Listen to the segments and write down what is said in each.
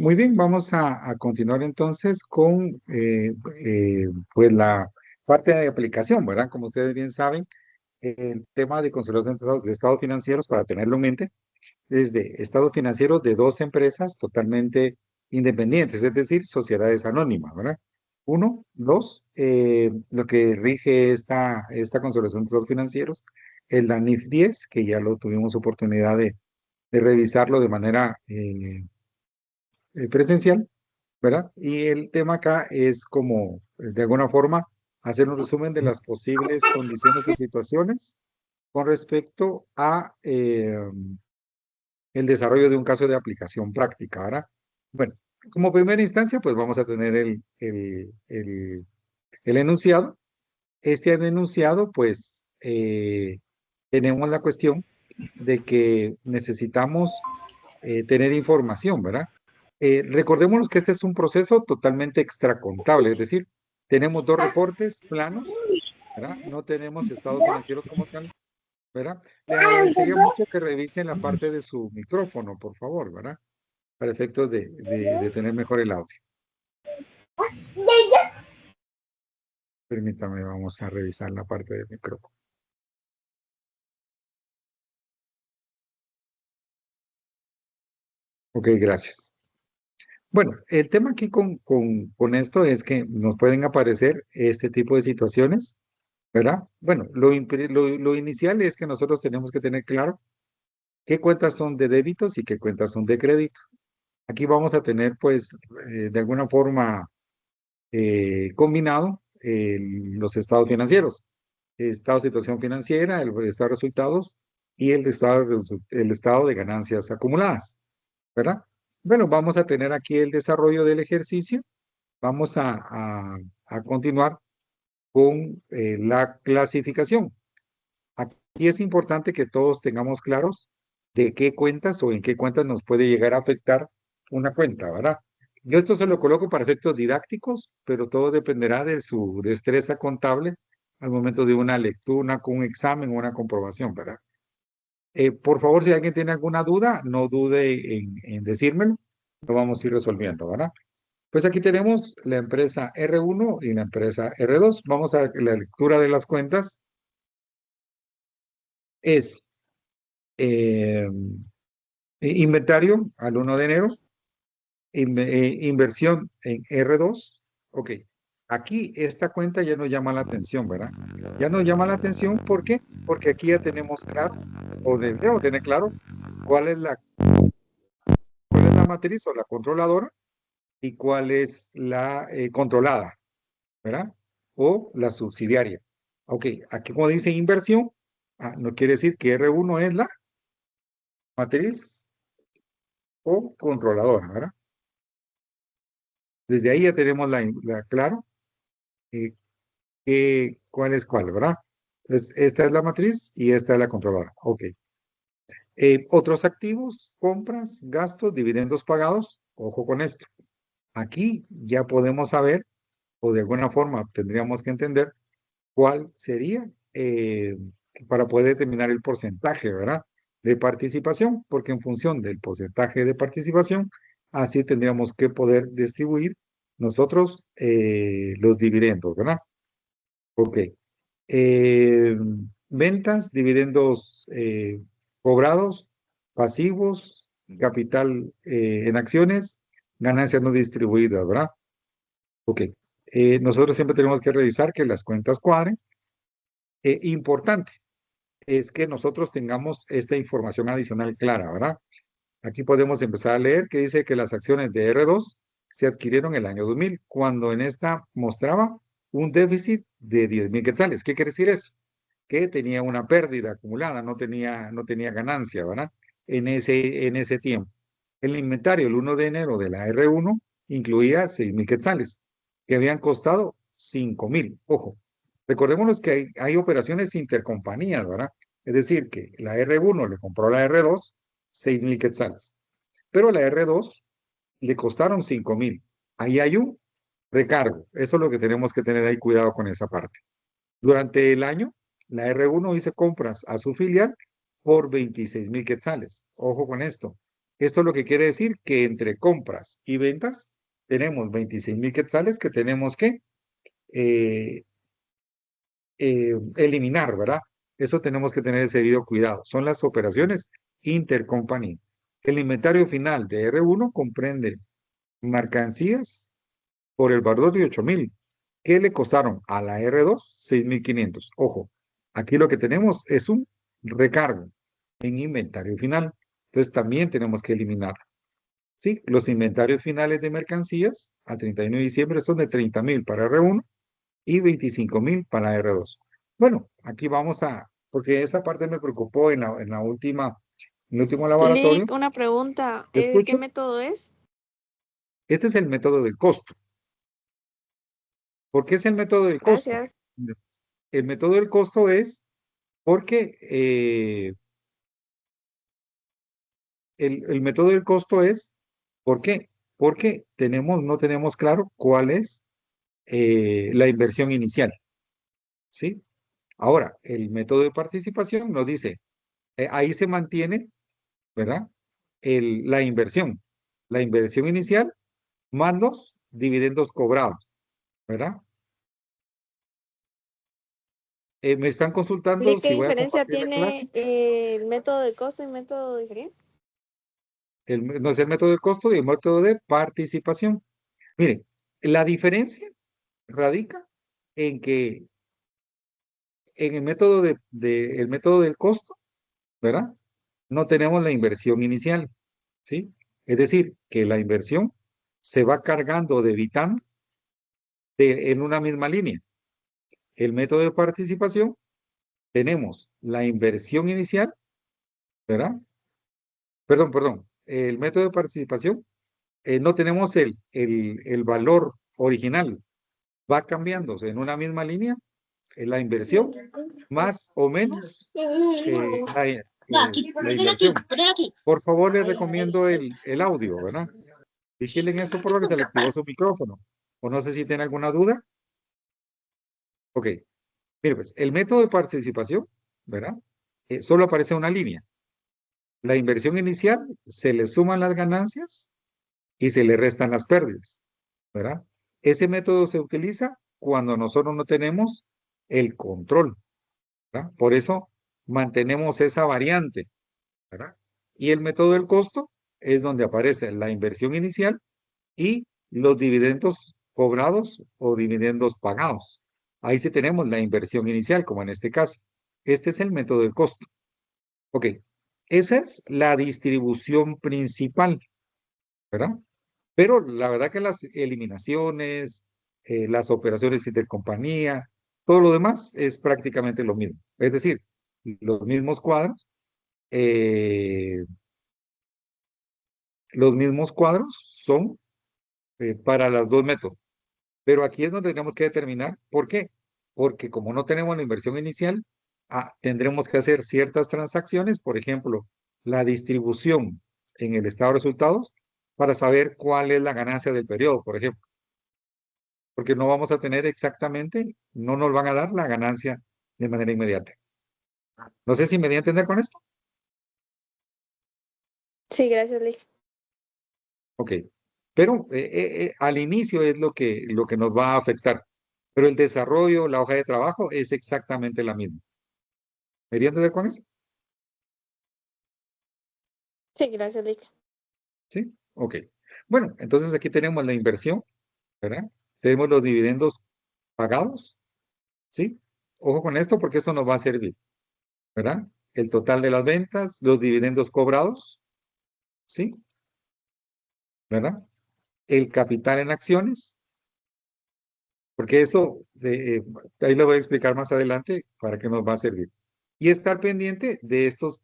Muy bien, vamos a continuar entonces con pues la parte de aplicación, ¿verdad? Como ustedes bien saben, el tema de consolidación de estados financieros, para tenerlo en mente, es de estados financieros de dos empresas totalmente independientes, es decir, sociedades anónimas, ¿verdad? Uno, dos, lo que rige esta consolidación de estados financieros, el DANIF 10, que ya lo tuvimos oportunidad de revisarlo de manera presencial, ¿verdad? Y el tema acá es como, de alguna forma, hacer un resumen de las posibles condiciones o situaciones con respecto a el desarrollo de un caso de aplicación práctica, ¿verdad? Bueno, como primera instancia, pues vamos a tener el enunciado. Este enunciado, pues, tenemos la cuestión de que necesitamos tener información, ¿verdad? Recordémonos que este es un proceso totalmente extracontable, es decir, tenemos dos reportes planos, ¿verdad? No tenemos estados financieros como tal, ¿verdad? Le agradecería mucho que revisen la parte de su micrófono, por favor, ¿verdad? Para efectos de tener mejor el audio. Permítame, vamos a revisar la parte del micrófono. Ok, gracias. Bueno, el tema aquí con esto es que nos pueden aparecer este tipo de situaciones, ¿verdad? Bueno, lo inicial es que nosotros tenemos que tener claro qué cuentas son de débitos y qué cuentas son de crédito. Aquí vamos a tener, pues, de alguna forma combinado los estados financieros, estado de situación financiera, el estado de resultados y el estado de ganancias acumuladas, ¿verdad? Bueno, vamos a tener aquí el desarrollo del ejercicio. Vamos a continuar con la clasificación. Aquí es importante que todos tengamos claros de qué cuentas o en qué cuentas nos puede llegar a afectar una cuenta, ¿verdad? Yo esto se lo coloco para efectos didácticos, pero todo dependerá de su destreza contable al momento de una lectura, con un examen o una comprobación, ¿verdad? Por favor, si alguien tiene alguna duda, no dude en decírmelo, lo vamos a ir resolviendo, ¿verdad? Pues aquí tenemos la empresa R1 y la empresa R2. Vamos a la lectura de las cuentas. Es eh, inventario al 1 de enero, inversión en R2. Ok, aquí esta cuenta ya nos llama la atención, ¿verdad? Ya nos llama la atención, ¿por qué? Porque aquí ya tenemos claro, o deberíamos tener claro, cuál es cuál es la matriz o la controladora y cuál es la controlada, ¿verdad? O la subsidiaria. Ok, aquí como dice inversión, no quiere decir que R1 es la matriz o controladora, ¿verdad? Desde ahí ya tenemos claro eh, cuál es cuál, ¿verdad? Entonces, esta es la matriz y esta es la controladora. Ok. Otros activos, compras, gastos, dividendos pagados. Ojo con esto. Aquí ya podemos saber, o de alguna forma tendríamos que entender cuál sería para poder determinar el porcentaje, ¿verdad? De participación, porque en función del porcentaje de participación, así tendríamos que poder distribuir nosotros los dividendos, ¿verdad? Ok. Eh, ventas, dividendos cobrados, pasivos, capital en acciones, ganancias no distribuidas, ¿verdad? Ok. Nosotros siempre tenemos que revisar que las cuentas cuadren. Importante es que nosotros tengamos esta información adicional clara, ¿verdad? Aquí podemos empezar a leer que dice que las acciones de R2 se adquirieron el año 2000, cuando en esta mostraba un déficit de 10,000 quetzales. ¿Qué quiere decir eso? Que tenía una pérdida acumulada, no tenía ganancia, ¿verdad? En ese tiempo. El inventario el 1 de enero de la R1 incluía 6,000 quetzales, que habían costado 5,000. Ojo, recordémonos que hay operaciones intercompañías, ¿verdad? Es decir, que la R1 le compró a la R2 6,000 quetzales, pero a la R2 le costaron 5,000. Ahí hay un recargo. Eso es lo que tenemos que tener ahí cuidado con esa parte. Durante el año, la R1 hizo compras a su filial por 26,000 quetzales. Ojo con esto. Esto lo que quiere decir que entre compras y ventas tenemos 26,000 quetzales que tenemos que eh, eliminar, ¿verdad? Eso tenemos que tener ese debido cuidado. Son las operaciones intercompany. El inventario final de R1 comprende mercancías por el valor de 8,000. ¿Qué le costaron a la R2? 6,500. Ojo, aquí lo que tenemos es un recargo en inventario final. Entonces también tenemos que eliminar. Sí, los inventarios finales de mercancías a 31 de diciembre son de 30,000 para R1 y 25,000 para R2. Bueno, aquí vamos a, porque esa parte me preocupó en la última, en el último laboratorio. Lick, una pregunta. ¿Te ¿Qué escucho? método es? Este es el método del costo. ¿Por qué es el método del costo? Gracias. El método del costo es porque el método del costo es, ¿por qué? Porque no tenemos claro cuál es la inversión inicial, ¿sí? Ahora, el método de participación nos dice, ahí se mantiene, ¿verdad? La inversión inicial más los dividendos cobrados, ¿verdad? Me están consultando Lick, ¿qué si voy a diferencia compartir la clase. tiene el método de costo y método diferente? No es el método de costo y el método de participación. Miren, la diferencia radica en que en el método del costo, ¿verdad? No tenemos la inversión inicial, ¿sí? Es decir, que la inversión se va cargando, debitando en una misma línea. El método de participación, tenemos la inversión inicial, ¿verdad? Perdón. El método de participación, no tenemos el valor original, va cambiándose en una misma línea la inversión más o menos la inversión. Por favor, les recomiendo el audio, ¿verdad? Vigilen eso por lo que se le activó su micrófono. O no sé si tiene alguna duda. Ok. Mire, pues, el método de participación, ¿verdad? Solo aparece una línea. La inversión inicial, se le suman las ganancias y se le restan las pérdidas, ¿verdad? Ese método se utiliza cuando nosotros no tenemos el control, ¿verdad? Por eso mantenemos esa variante, ¿verdad? Y el método del costo es donde aparece la inversión inicial y los dividendos cobrados o dividendos pagados. Ahí sí tenemos la inversión inicial, como en este caso. Este es el método del costo. Ok, esa es la distribución principal, ¿verdad? Pero la verdad que las eliminaciones, las operaciones intercompañía, todo lo demás es prácticamente lo mismo. Es decir, los mismos cuadros, eh, son para los dos métodos. Pero aquí es donde tenemos que determinar por qué. Porque como no tenemos la inversión inicial, tendremos que hacer ciertas transacciones, por ejemplo, la distribución en el estado de resultados para saber cuál es la ganancia del periodo, por ejemplo. Porque no vamos a tener exactamente, no nos van a dar la ganancia de manera inmediata. No sé si me di a entender con esto. Sí, gracias, Lick. Ok. Pero al inicio es lo que nos va a afectar. Pero el desarrollo, la hoja de trabajo es exactamente la misma. ¿Me di a entender con eso? Sí, gracias, Lick. ¿Sí? Ok. Bueno, entonces aquí tenemos la inversión, ¿verdad? Tenemos los dividendos pagados, ¿sí? Ojo con esto porque eso nos va a servir, ¿verdad? El total de las ventas, los dividendos cobrados, ¿sí? ¿Verdad? El capital en acciones, porque eso, ahí lo voy a explicar más adelante para qué nos va a servir. Y estar pendiente de estos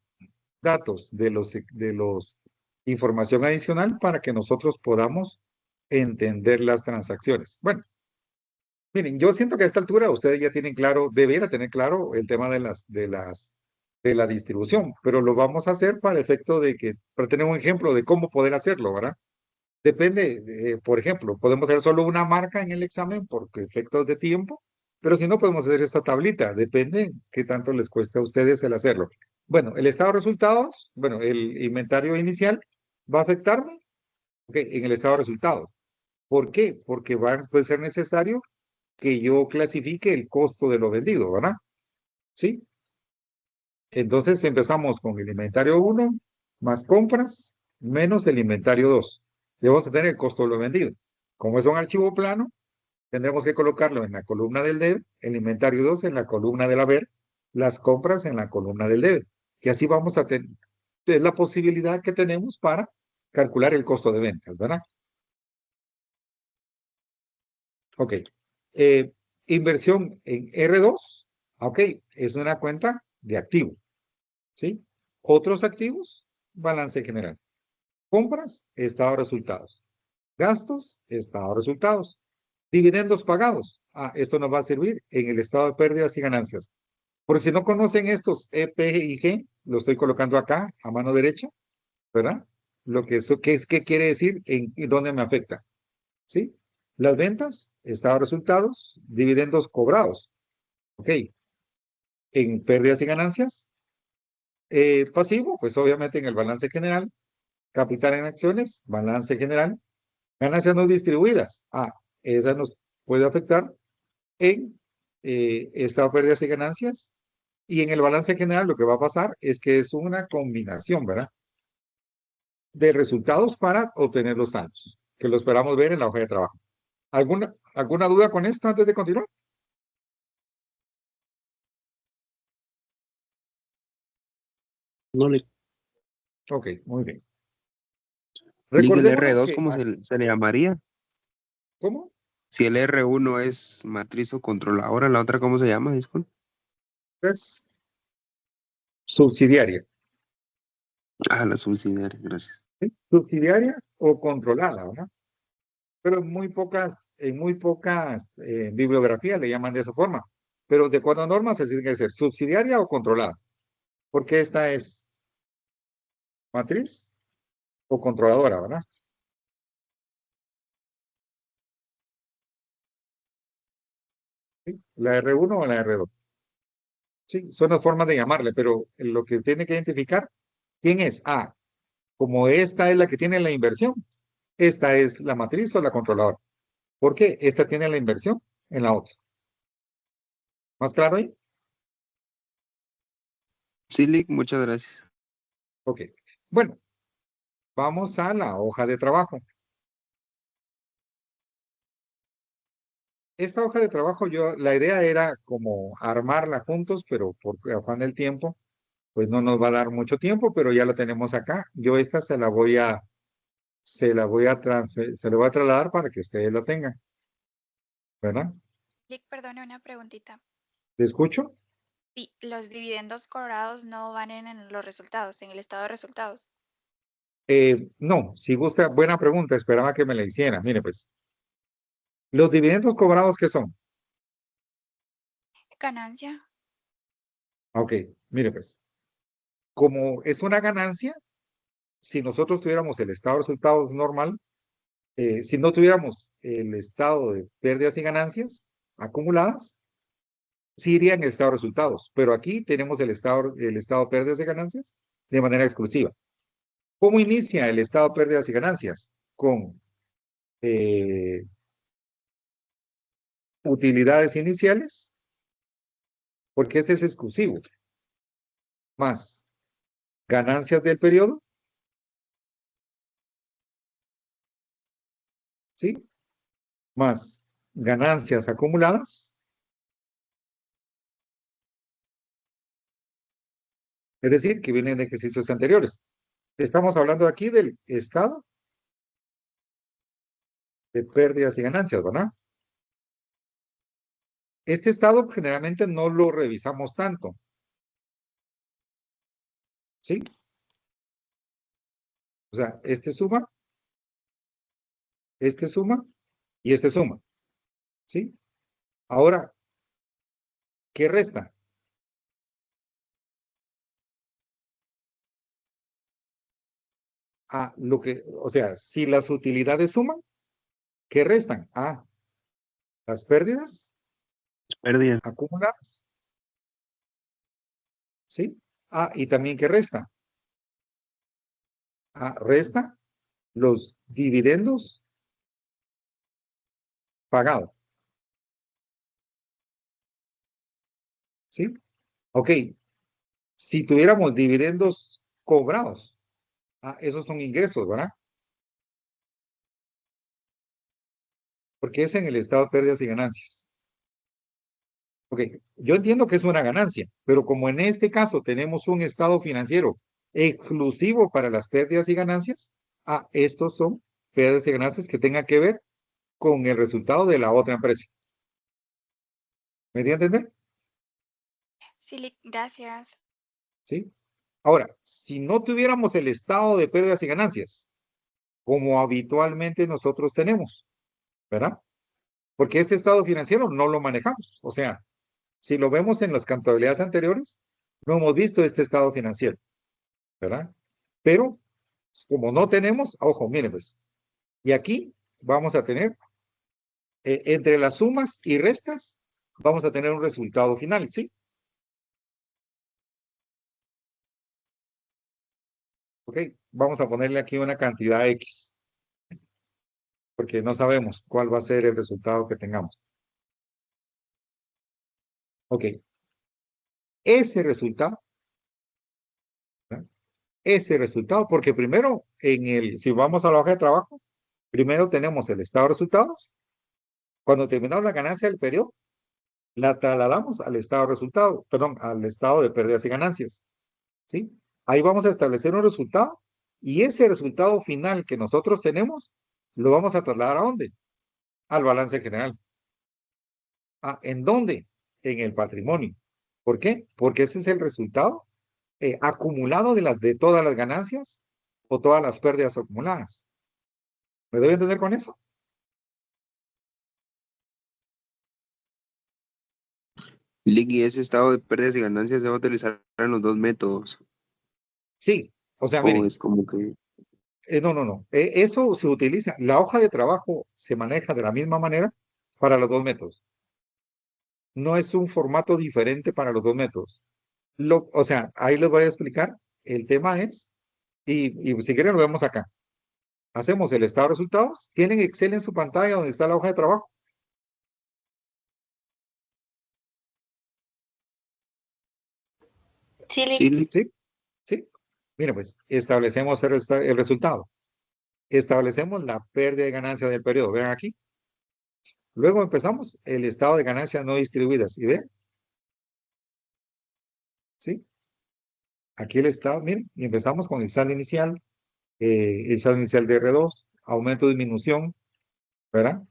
datos, de los información adicional para que nosotros podamos entender las transacciones. Bueno, miren, yo siento que a esta altura ustedes ya tienen claro, debería tener claro el tema de la distribución, pero lo vamos a hacer para efecto de que, para tener un ejemplo de cómo poder hacerlo, ¿verdad? Depende, por ejemplo, podemos hacer solo una marca en el examen por efectos de tiempo, pero si no, podemos hacer esta tablita. Depende qué tanto les cueste a ustedes el hacerlo. Bueno, el estado de resultados, bueno, el inventario inicial ¿Va a afectarme? Ok, en el estado de resultados. ¿Por qué? Porque puede ser necesario que yo clasifique el costo de lo vendido, ¿verdad? ¿Sí? Entonces empezamos con el inventario 1 más compras menos el inventario 2. Debemos tener el costo de lo vendido. Como es un archivo plano, tendremos que colocarlo en la columna del debe, el inventario 2 en la columna del haber, las compras en la columna del debe. Y así vamos a tener la posibilidad que tenemos para calcular el costo de ventas, ¿verdad? Ok. Inversión en R2, ok, es una cuenta de activo, ¿sí? Otros activos, balance general. Compras, estado de resultados. Gastos, estado de resultados. Dividendos pagados. Ah, esto nos va a servir en el estado de pérdidas y ganancias. Porque si no conocen estos E, P y G, lo estoy colocando acá a mano derecha, ¿verdad? Lo que eso, ¿qué quiere decir? ¿En dónde me afecta? ¿Sí? Las ventas, estado de resultados, dividendos cobrados. Ok. En pérdidas y ganancias, pasivo, pues obviamente en el balance general, capital en acciones, balance general, ganancias no distribuidas. Ah, esa nos puede afectar en estado de pérdidas y ganancias. Y en el balance general lo que va a pasar es que es una combinación, ¿verdad? De resultados para obtener los saldos, que lo esperamos ver en la hoja de trabajo. ¿Alguna duda con esto antes de continuar? No le Ok, muy bien. Liga el Recordémonos R2, que, ¿cómo se le llamaría? ¿cómo? Si el R1 es matriz o controladora, la otra, ¿cómo se llama? Disculpe. Es subsidiaria. Ah, la subsidiaria, gracias. ¿Sí? Subsidiaria o controlada, ¿verdad? Pero en muy pocas bibliografías le llaman de esa forma. Pero de acuerdo a normas se tiene que ser subsidiaria o controlada. Porque esta es matriz o controladora, ¿verdad? ¿Sí? La R1 o la R2. Sí, son las formas de llamarle, pero lo que tiene que identificar, ¿quién es? Ah, como esta es la que tiene la inversión, esta es la matriz o la controladora. ¿Por qué? Esta tiene la inversión en la otra. ¿Más claro ahí? Sí, Lick, muchas gracias. Ok. Bueno, vamos a la hoja de trabajo. Esta hoja de trabajo, la idea era como armarla juntos, pero por afán del tiempo, pues no nos va a dar mucho tiempo, pero ya la tenemos acá. Yo esta se la voy a trasladar para que ustedes la tengan, ¿verdad? Lick, perdone una preguntita. ¿Te escucho? Sí, los dividendos cobrados no van en los resultados, en el estado de resultados. No, si gusta, buena pregunta, esperaba que me la hiciera. Mire, pues, los dividendos cobrados, ¿qué son? Ganancia. Ok, mire, pues, como es una ganancia, si nosotros tuviéramos el estado de resultados normal, si no tuviéramos el estado de pérdidas y ganancias acumuladas, sí iría en el estado de resultados, pero aquí tenemos el estado de pérdidas y ganancias de manera exclusiva. ¿Cómo inicia el estado de pérdidas y ganancias? Con utilidades iniciales, porque este es exclusivo, más ganancias del periodo, ¿sí? Más ganancias acumuladas, es decir, que vienen de ejercicios anteriores. Estamos hablando aquí del estado de pérdidas y ganancias, ¿verdad? Este estado generalmente no lo revisamos tanto, ¿sí? O sea, este suma y este suma, ¿sí? Ahora, ¿qué resta? O sea, si las utilidades suman, ¿qué restan? Las pérdidas Pérdida. acumuladas, ¿sí? Y también ¿qué resta? Resta los dividendos pagados. ¿Sí? Ok. Si tuviéramos dividendos cobrados, esos son ingresos, ¿verdad? Porque es en el estado de pérdidas y ganancias. Ok, yo entiendo que es una ganancia, pero como en este caso tenemos un estado financiero exclusivo para las pérdidas y ganancias, estos son pérdidas y ganancias que tengan que ver con el resultado de la otra empresa. ¿Me entiende entender? Sí, gracias. ¿Sí? Ahora, si no tuviéramos el estado de pérdidas y ganancias, como habitualmente nosotros tenemos, ¿verdad? Porque este estado financiero no lo manejamos. O sea, si lo vemos en las contabilidades anteriores, no hemos visto este estado financiero, ¿verdad? Pero como no tenemos, ojo, miren pues, y aquí vamos a tener, entre las sumas y restas, vamos a tener un resultado final, ¿sí? Ok, vamos a ponerle aquí una cantidad X, porque no sabemos cuál va a ser el resultado que tengamos. Ok, ese resultado, ¿verdad? Ese resultado, porque primero, si vamos a la hoja de trabajo, primero tenemos el estado de resultados. Cuando terminamos la ganancia del periodo, la trasladamos al estado de resultado, perdón, al estado de pérdidas y ganancias, ¿sí? Ahí vamos a establecer un resultado y ese resultado final que nosotros tenemos, lo vamos a trasladar ¿a dónde? Al balance general. ¿En dónde? En el patrimonio. ¿Por qué? Porque ese es el resultado acumulado de todas las ganancias o todas las pérdidas acumuladas. ¿Me debe entender con eso? Y ese estado de pérdidas y ganancias se va a utilizar en los dos métodos. Sí, o sea, O miren, es como que, no. Eso se utiliza. La hoja de trabajo se maneja de la misma manera para los dos métodos. No es un formato diferente para los dos métodos. O sea, ahí les voy a explicar. El tema es, y si quieren lo vemos acá. Hacemos el estado de resultados. ¿Tienen Excel en su pantalla donde está la hoja de trabajo? Sí, sí, Sí, sí. Mira, pues establecemos el resultado. Establecemos la pérdida de ganancia del periodo. Vean aquí. Luego empezamos el estado de ganancias no distribuidas. ¿Y ven? ¿Sí? Aquí el estado, miren, y empezamos con el saldo inicial de R2, aumento, disminución, ¿verdad?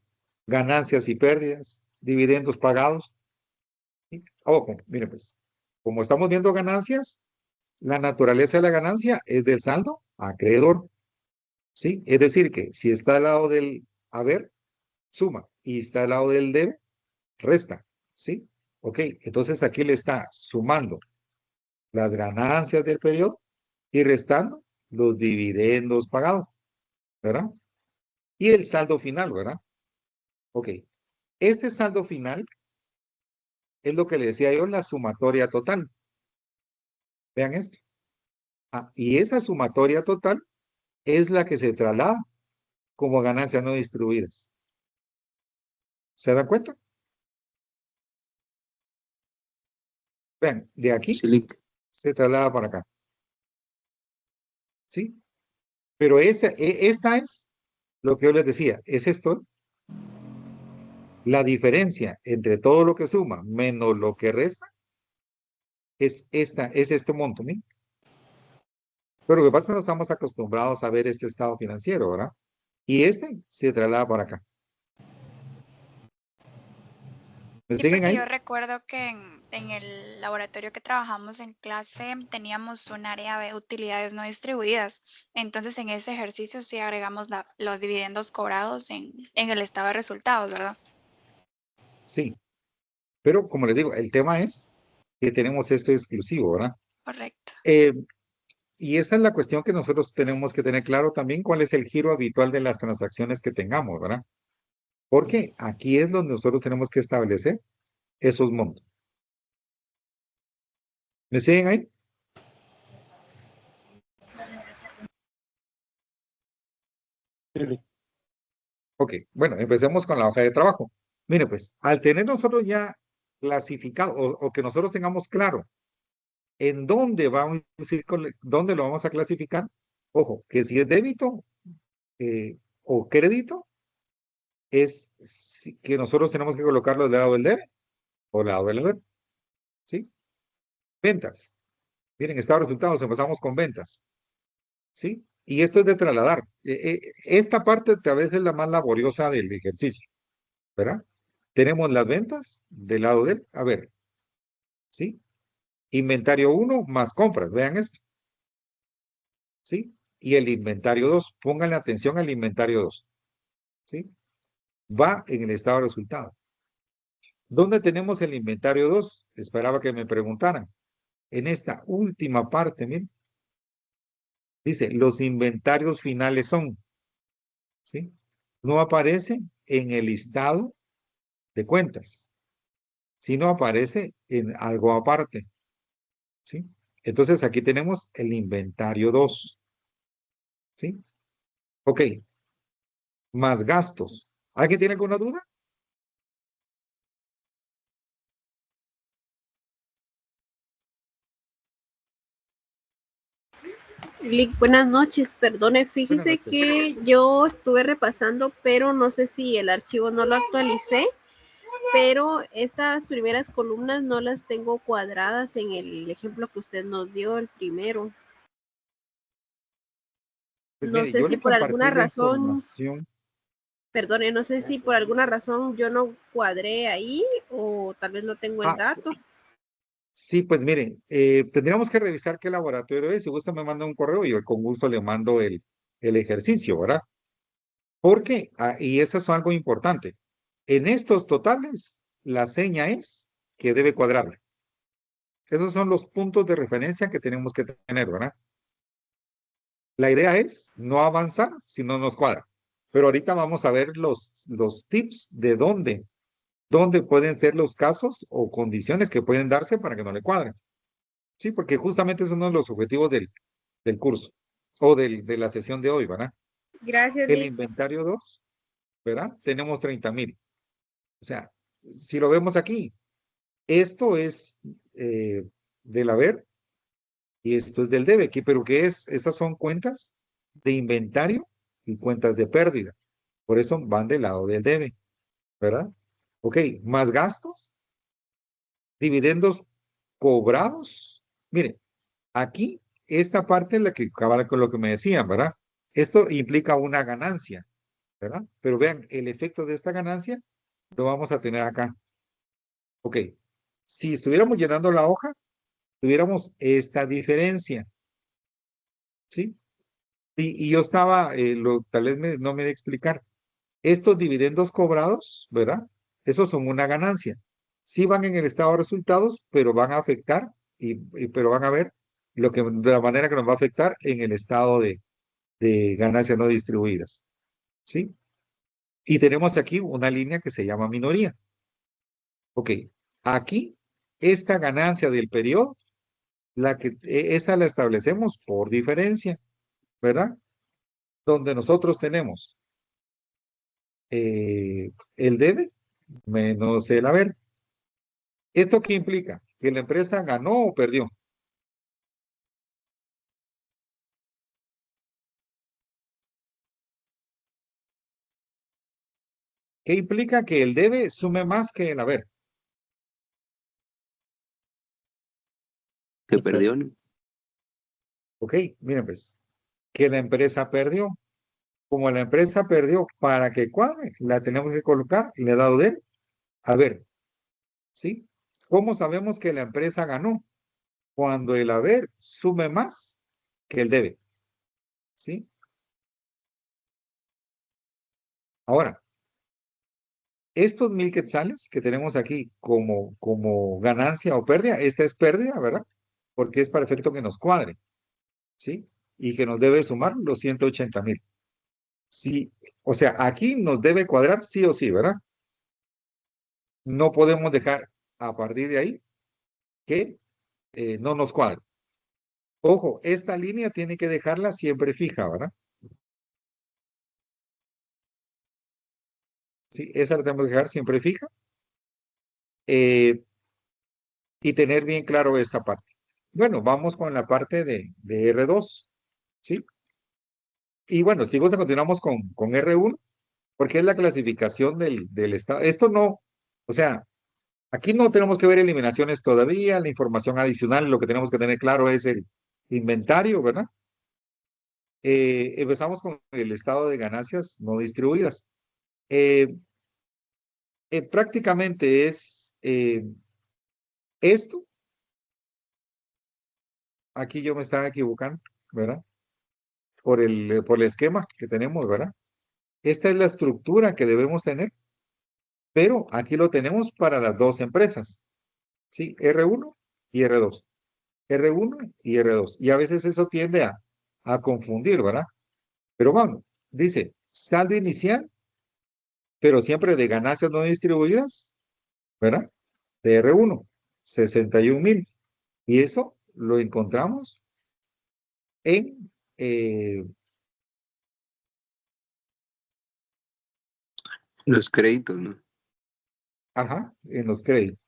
Ganancias y pérdidas, dividendos pagados. ¿Sí? Ojo, miren pues, como estamos viendo ganancias, la naturaleza de la ganancia es del saldo acreedor, ¿sí? Es decir, que si está al lado del haber, suma, y está al lado del debe, resta, ¿sí? Ok, entonces aquí le está sumando las ganancias del periodo y restando los dividendos pagados, ¿verdad? Y el saldo final, ¿verdad? Ok, este saldo final es lo que le decía yo, la sumatoria total. Vean esto. Y esa sumatoria total es la que se traslada como ganancias no distribuidas. ¿Se dan cuenta? Vean, de aquí sí, se traslada para acá. ¿Sí? Pero esta es lo que yo les decía, es esto, la diferencia entre todo lo que suma menos lo que resta, es este monto, ¿sí? Pero lo que pasa es que no estamos acostumbrados a ver este estado financiero, ¿verdad? Y este se traslada para acá. ¿Me Sí, siguen porque ahí? yo recuerdo que en el laboratorio que trabajamos en clase teníamos un área de utilidades no distribuidas. Entonces en ese ejercicio sí agregamos los dividendos cobrados en el estado de resultados, ¿verdad? Sí. Pero como les digo, el tema es que tenemos esto exclusivo, ¿verdad? Correcto. Eh, y esa es la cuestión que nosotros tenemos que tener claro también, cuál es el giro habitual de las transacciones que tengamos, ¿verdad? Porque aquí es donde nosotros tenemos que establecer esos montos. ¿Me siguen ahí? L. Ok, bueno, empecemos con la hoja de trabajo. Mire, pues, al tener nosotros ya clasificado o que nosotros tengamos claro en dónde vamos a ir dónde lo vamos a clasificar, ojo, que si es débito o crédito, que nosotros tenemos que colocarlo del lado del debe o del lado del haber, ¿sí? Ventas. Miren, estado de resultados, empezamos con ventas, ¿sí? Y esto es de trasladar. Esta parte a veces es la más laboriosa del ejercicio, ¿verdad? Tenemos las ventas del lado del haber, ¿sí? Inventario 1 más compras, vean esto, ¿sí? Y el inventario 2, pónganle atención al inventario 2, ¿sí? Va en el estado de resultado. ¿Dónde tenemos el inventario 2? Esperaba que me preguntaran. En esta última parte, miren, dice, los inventarios finales son, ¿sí? No aparece en el listado de cuentas, sino aparece en algo aparte, ¿sí? Entonces aquí tenemos el inventario 2, ¿sí? Ok, más gastos. ¿Alguien tiene alguna duda? Lick, buenas noches, perdone, Buenas fíjese noches. que yo estuve repasando, pero no sé si el archivo no lo actualicé, pero estas primeras columnas no las tengo cuadradas en el ejemplo que usted nos dio, el primero. Pues No mire, sé yo si le por alguna compartí la razón, información. perdone, no sé si por alguna razón yo no cuadré ahí o tal vez no tengo el Ah, dato. sí, pues miren, tendríamos que revisar qué laboratorio es. Si gusta me manda un correo y yo con gusto le mando el ejercicio, ¿verdad? Porque, y eso es algo importante, en estos totales, la seña es que debe cuadrarle. Esos son los puntos de referencia que tenemos que tener, ¿verdad? La idea es no avanzar si no nos cuadra. Pero ahorita vamos a ver los tips de dónde pueden ser los casos o condiciones que pueden darse para que no le cuadren. Sí, porque justamente es uno de los objetivos del curso o de la sesión de hoy, ¿verdad? Gracias, El Lick. inventario 2, ¿verdad? Tenemos 30,000. O sea, si lo vemos aquí, esto es del haber y esto es del debe, pero ¿qué es? Estas son cuentas de inventario y cuentas de pérdida. Por eso van del lado del debe, ¿verdad? Ok, más gastos, dividendos cobrados. Miren, aquí, esta parte es la que acaba con lo que me decían, ¿verdad? Esto implica una ganancia, ¿verdad? Pero vean, el efecto de esta ganancia lo vamos a tener acá. Ok, si estuviéramos llenando la hoja, tuviéramos esta diferencia, ¿sí? Y yo estaba, tal vez no me de explicar, estos dividendos cobrados, ¿verdad? Esos son una ganancia. Sí van en el estado de resultados, pero van a afectar, pero van a ver de la manera que nos va a afectar en el estado de ganancias no distribuidas, ¿sí? Y tenemos aquí una línea que se llama minoría. Ok, aquí, esta ganancia del periodo, esa la establecemos por diferencia, ¿verdad? Donde nosotros tenemos el debe menos el haber. ¿Esto qué implica? Que la empresa ganó o perdió. ¿Qué implica? Que el debe sume más que el haber. Que perdió, ¿no? Ok, miren pues, que la empresa perdió. Como la empresa perdió, para que cuadre, la tenemos que colocar, le he dado de haber, ¿sí? ¿Cómo sabemos que la empresa ganó? Cuando el haber sume más que el debe, ¿sí? Ahora, estos 1,000 quetzales que tenemos aquí como ganancia o pérdida, esta es pérdida, ¿verdad? Porque es para efecto que nos cuadre, ¿sí? Y que nos debe sumar los 180,000. Sí, o sea, aquí nos debe cuadrar sí o sí, ¿verdad? No podemos dejar a partir de ahí que no nos cuadre. Ojo, esta línea tiene que dejarla siempre fija, ¿verdad? ¿sí? Esa la tenemos que dejar siempre fija. Y tener bien claro esta parte. Bueno, vamos con la parte de R2, ¿sí? Y bueno, si gusta, continuamos con R1, porque es la clasificación del estado. Esto no, o sea, aquí no tenemos que ver eliminaciones todavía, la información adicional, lo que tenemos que tener claro es el inventario, ¿verdad? Empezamos con el estado de ganancias no distribuidas. Eh, prácticamente es esto. Aquí yo me estaba equivocando, ¿verdad? Por el esquema que tenemos, ¿verdad? Esta es la estructura que debemos tener, pero aquí lo tenemos para las dos empresas, ¿sí? R1 y R2. R1 y R2. Y a veces eso tiende a confundir, ¿verdad? Pero bueno, dice saldo inicial, pero siempre de ganancias no distribuidas, ¿verdad? De R1, 61,000. Y eso lo encontramos en, Los créditos, ¿no? ajá, en los créditos.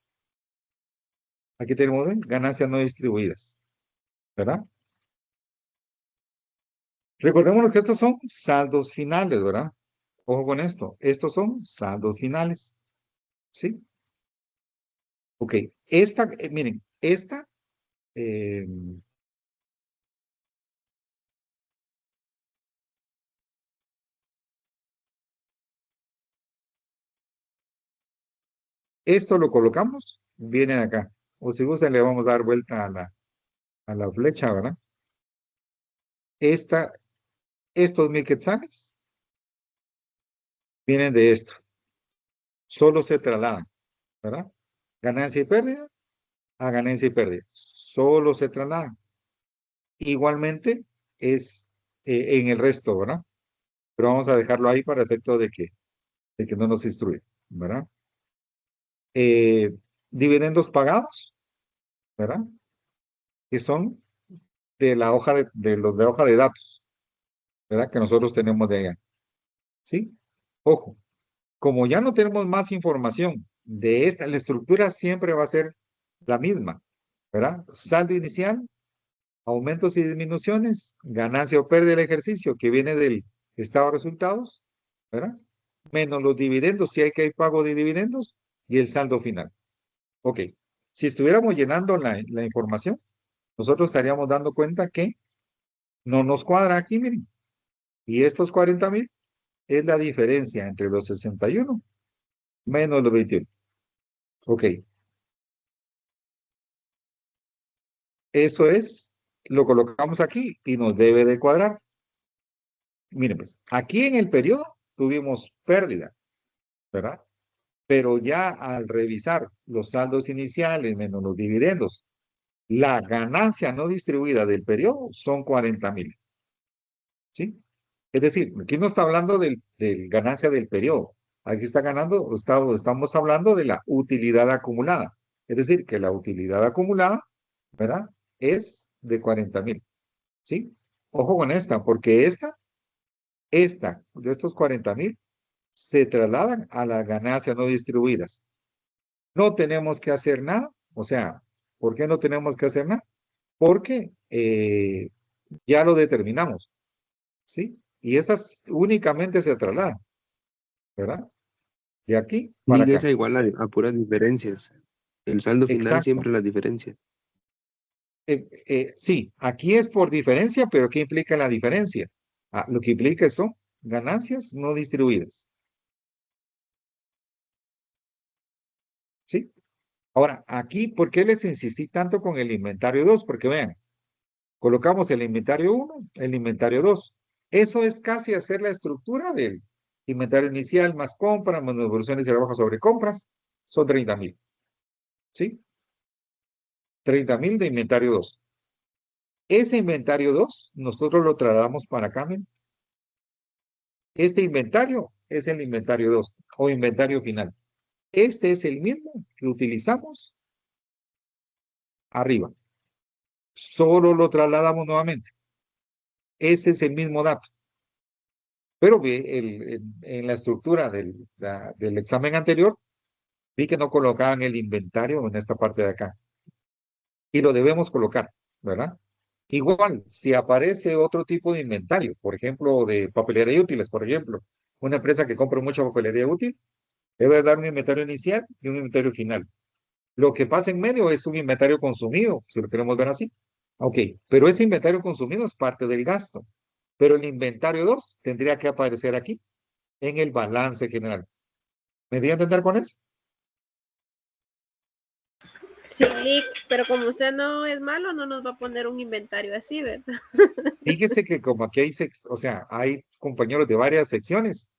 Aquí tenemos ganancias no distribuidas, ¿verdad? Recordemos que estos son saldos finales, ¿verdad? Ojo con esto. Estos son saldos finales. ¿Sí? Ok. Esta, miren, esta, eh, esto lo colocamos, viene de acá. O si gusta, le vamos a dar vuelta a la flecha, ¿verdad? Estos 1,000 quetzales vienen de esto. Solo se trasladan, ¿verdad? Ganancia y pérdida a ganancia y pérdida. Solo se trasladan. Igualmente es en el resto, ¿verdad? Pero vamos a dejarlo ahí para efecto de que no nos instruya, ¿verdad? Dividendos pagados, ¿verdad? Que son de la hoja de los de hoja de datos, ¿verdad? Que nosotros tenemos de allá. ¿Sí? Ojo, como ya no tenemos más información de esta, la estructura siempre va a ser la misma, ¿verdad? Saldo inicial, aumentos y disminuciones, ganancia o pérdida del ejercicio que viene del estado de resultados, ¿verdad? Menos los dividendos, si hay que hay pago de dividendos, y el saldo final. Ok, si estuviéramos llenando la información, nosotros estaríamos dando cuenta que no nos cuadra aquí, miren. Y estos 40,000 es la diferencia entre los 61 menos los 21. Ok, eso es, lo colocamos aquí y nos debe de cuadrar. Miren, pues, aquí en el periodo tuvimos pérdida, ¿verdad? Pero ya al revisar los saldos iniciales menos los dividendos, la ganancia no distribuida del periodo son 40,000. ¿Sí? Es decir, aquí no está hablando del ganancia del periodo. Aquí estamos hablando de la utilidad acumulada. Es decir, que la utilidad acumulada, ¿verdad? Es de 40,000. ¿Sí? Ojo con esta, porque de estos 40,000, se trasladan a las ganancias no distribuidas. No tenemos que hacer nada. O sea, ¿por qué no tenemos que hacer nada? Porque ya lo determinamos. ¿Sí? Y estas únicamente se trasladan, ¿verdad? De aquí para Liga acá. esa igual a puras diferencias. El saldo final Exacto. siempre las diferencias. Sí, aquí es por diferencia, pero ¿qué implica la diferencia? Lo que implica son ganancias no distribuidas. ¿Sí? Ahora, aquí, ¿por qué les insistí tanto con el inventario 2? Porque vean, colocamos el inventario 1, el inventario 2. Eso es casi hacer la estructura del inventario inicial más compras, menos evoluciones y rebajas sobre compras. Son 30,000. ¿Sí? 30,000 de inventario 2. Ese inventario 2, nosotros lo trasladamos para acá. Miren. Este inventario es el inventario 2 o inventario final. Este es el mismo que utilizamos arriba. Solo lo trasladamos nuevamente. Ese es el mismo dato. Pero en la estructura del examen anterior, vi que no colocaban el inventario en esta parte de acá. Y lo debemos colocar, ¿verdad? Igual, si aparece otro tipo de inventario, por ejemplo, de papelería y útiles, por ejemplo, una empresa que compra mucha papelería útil, debe dar un inventario inicial y un inventario final. Lo que pasa en medio es un inventario consumido, si lo queremos ver así. Ok, pero ese inventario consumido es parte del gasto. Pero el inventario 2 tendría que aparecer aquí, en el balance general. ¿Me di a entender con eso? Sí, pero como usted no es malo, no nos va a poner un inventario así, ¿verdad? Fíjese que como aquí hay, o sea, hay compañeros de varias secciones,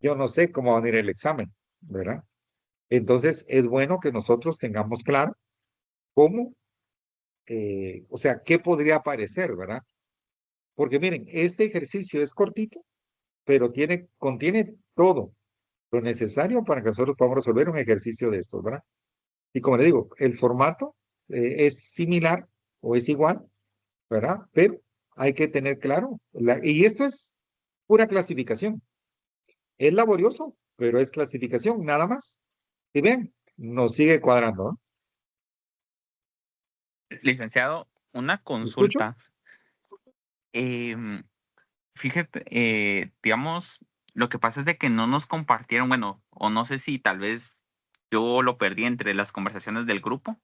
yo no sé cómo va a venir el examen, ¿verdad? Entonces, es bueno que nosotros tengamos claro cómo, o sea, qué podría aparecer, ¿verdad? Porque miren, este ejercicio es cortito, pero contiene todo lo necesario para que nosotros podamos resolver un ejercicio de estos, ¿verdad? Y como le digo, el formato es similar o es igual, ¿verdad? Pero hay que tener claro, y esto es pura clasificación. Es laborioso, pero es clasificación, nada más. Y vean, nos sigue cuadrando, ¿no? Licenciado, una ¿Me escucho? consulta. Em, Fíjate, digamos, lo que pasa es de que no nos compartieron, bueno, o no sé si tal vez yo lo perdí entre las conversaciones del grupo,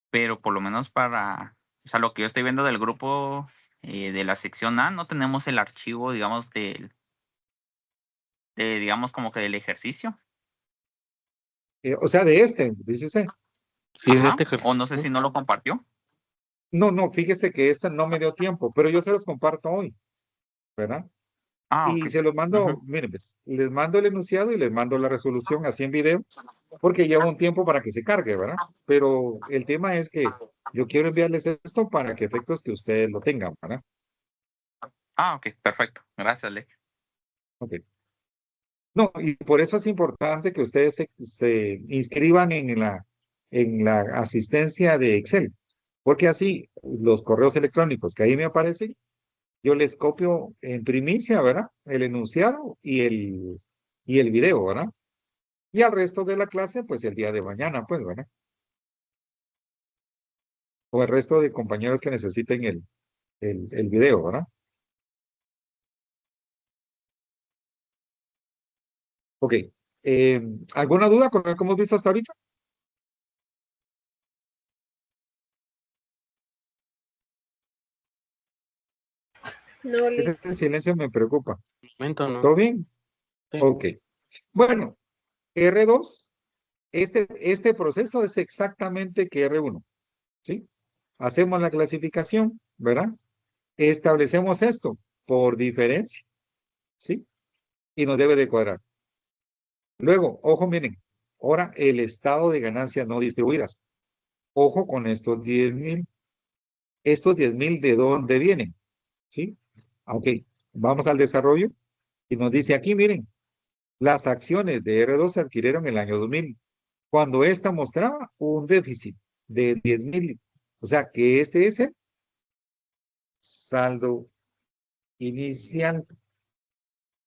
pero por lo menos o sea, lo que yo estoy viendo del grupo de la sección A, no tenemos el archivo, digamos, digamos, como que del ejercicio. O sea, de este, dice usted. Sí, es Ajá, este o no ejercicio. sé si no lo compartió. No, no, fíjese que esta no me dio tiempo, pero yo se los comparto hoy, ¿verdad? Ah, Y ok. se los mando, Ujú. miren, pues, les mando el enunciado y les mando la resolución así en video, porque lleva un tiempo para que se cargue, ¿verdad? Pero el tema es que yo quiero enviarles esto para que efectos que ustedes lo tengan, ¿verdad? Ah, ok, perfecto. Gracias, Ley. Ok. No, y por eso es importante que ustedes se inscriban en la asistencia de Excel, porque así los correos electrónicos que ahí me aparecen, yo les copio en primicia, ¿verdad? El enunciado y el video, ¿verdad? Y al resto de la clase, pues el día de mañana, pues, ¿verdad? O el resto de compañeros que necesiten el video, ¿verdad? Ok. ¿Alguna duda con lo que hemos visto hasta ahorita? No, Ese silencio me preocupa. Momento, ¿no? ¿Todo bien? Sí. Ok. Bueno, R2, este proceso es exactamente que R1, ¿sí? Hacemos la clasificación, ¿verdad? Establecemos esto por diferencia, ¿sí? Y nos debe de cuadrar. Luego, ojo, miren, ahora el estado de ganancias no distribuidas. Ojo con estos 10,000. Estos 10,000, ¿de dónde vienen? ¿Sí? Ok, vamos al desarrollo y nos dice aquí, miren, las acciones de R2 se adquirieron en el año 2000, cuando esta mostraba un déficit de 10,000. O sea, que este es el saldo inicial.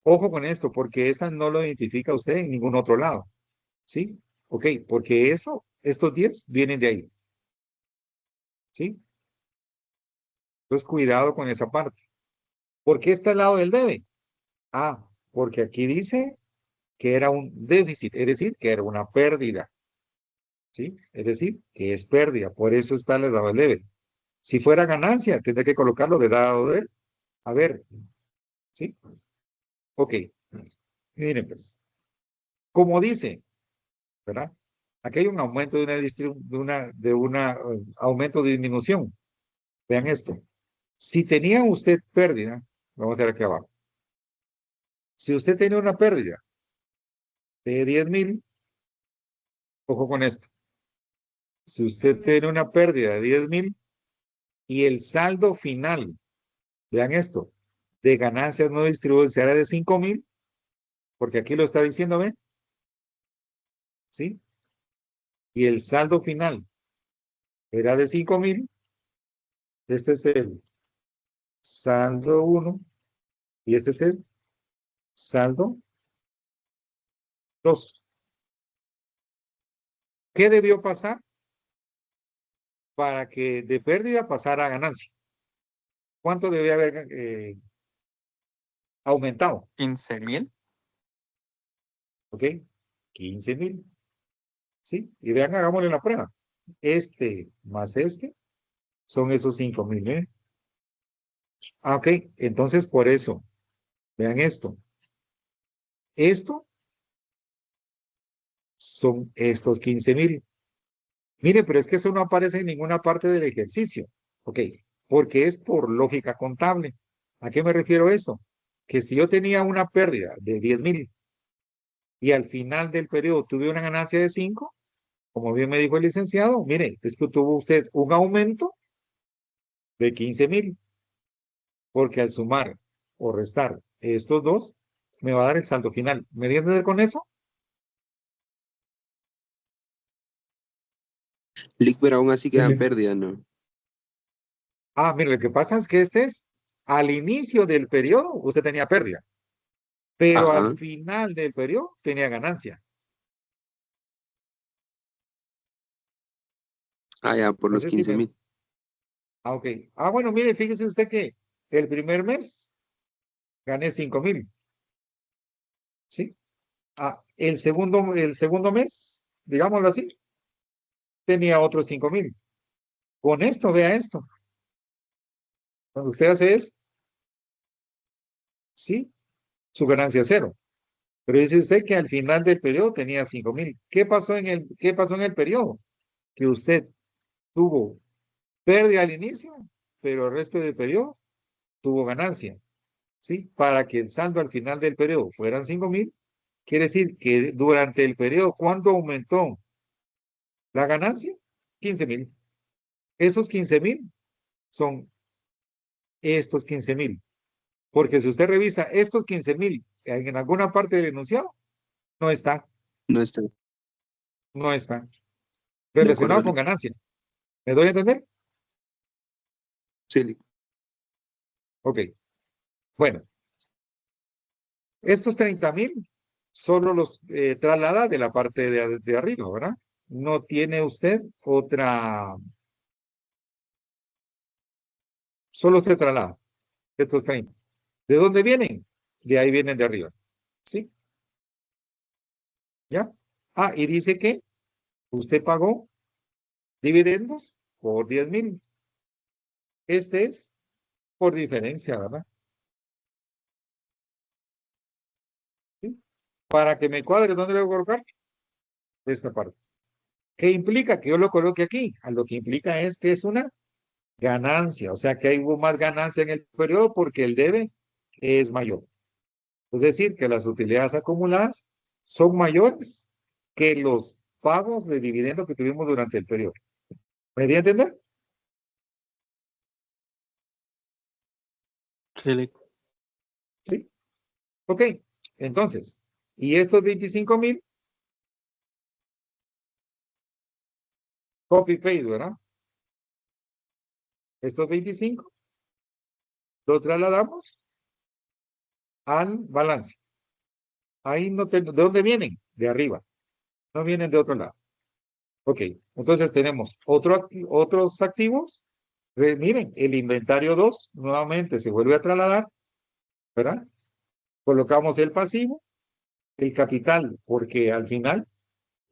Ojo con esto, porque esta no lo identifica usted en ningún otro lado. ¿Sí? Ok, porque estos 10 vienen de ahí. ¿Sí? Entonces, cuidado con esa parte. ¿Por qué está al lado del debe? Ah, porque aquí dice que era un déficit, es decir, que era una pérdida. ¿Sí? Es decir, que es pérdida. Por eso está al lado del debe. Si fuera ganancia, tendría que colocarlo de lado de él. A ver, ¿sí? Ok. Miren, pues, como dice, ¿verdad? Aquí hay un aumento de una aumento de disminución. Vean esto. Si tenía usted pérdida, vamos a ver aquí abajo. Si usted tenía una pérdida de 10,000, ojo con esto. Si usted tiene una pérdida de 10,000 y el saldo final, vean esto, de ganancias no distribuidas será de 5,000, porque aquí lo está diciendo, ¿ven? ¿Sí? Y el saldo final era de 5,000. Este es el saldo 1 y este es el saldo 2. ¿Qué debió pasar para que de pérdida pasara a ganancia? ¿Cuánto debe haber aumentado? 15,000. ¿Ok? 15,000. ¿Sí? Y vean, hagámosle la prueba. Este más este son esos 5,000, ¿eh? Ah, ok. Entonces, por eso, vean esto. Esto son estos 15,000. Mire, pero es que eso no aparece en ninguna parte del ejercicio. ¿Ok? Porque es por lógica contable. ¿A qué me refiero eso? Que si yo tenía una pérdida de 10,000 y al final del periodo tuve una ganancia de 5, como bien me dijo el licenciado, mire, es que tuvo usted un aumento de 15,000, porque al sumar o restar estos dos, me va a dar el saldo final. ¿Me dio a entender con eso? Lick, pero aún así quedan Sí. pérdidas, ¿no? Ah, mire, lo que pasa es que este es al inicio del periodo, usted tenía pérdida, pero Ajá. al final del periodo tenía ganancia. Ah, ya, por No los sé si 15,000. Ah, ok. Ah, bueno, mire, fíjese usted que el primer mes gané 5,000, ¿sí? Ah, el segundo mes, digámoslo así, tenía otros 5,000. Con esto, vea esto. Cuando usted hace eso, sí, su ganancia es 0. Pero dice usted que al final del periodo tenía 5,000. ¿Qué pasó en el periodo? Que usted tuvo pérdida al inicio, pero el resto del periodo tuvo ganancia, ¿sí? Para que el saldo al final del periodo fueran 5,000, quiere decir que durante el periodo, ¿cuánto aumentó la ganancia? 15,000. Esos 15,000 son estos 15,000. Porque si usted revisa estos 15,000 en alguna parte del enunciado, no está, No está. no está De acuerdo, relacionado con Lick. ganancia. ¿Me doy a entender? Sí, Lick. Ok. Bueno, estos 30,000 solo los traslada de la parte de arriba, ¿verdad? No tiene usted otra, solo se traslada estos 30. ¿De dónde vienen? De ahí vienen de arriba, ¿sí? ¿Ya? Ah, y dice que usted pagó dividendos por 10,000. Este es por diferencia, ¿verdad? ¿Sí? Para que me cuadre, ¿dónde le voy a colocar? Esta parte. ¿Qué implica que yo lo coloque aquí? A lo que implica es que es una ganancia, o sea que hubo más ganancia en el periodo porque el debe es mayor. Es decir, que las utilidades acumuladas son mayores que los pagos de dividendo que tuvimos durante el periodo. ¿Me di a entender? Sí, Lick. Sí. Ok. Entonces, y estos 25,000, copy paste, ¿verdad? Estos 25 lo trasladamos al balance. Ahí no tengo, ¿de dónde vienen? De arriba. No vienen de otro lado. Ok, entonces tenemos otros activos. Miren, el inventario 2 nuevamente se vuelve a trasladar, ¿verdad? Colocamos el pasivo, el capital, porque al final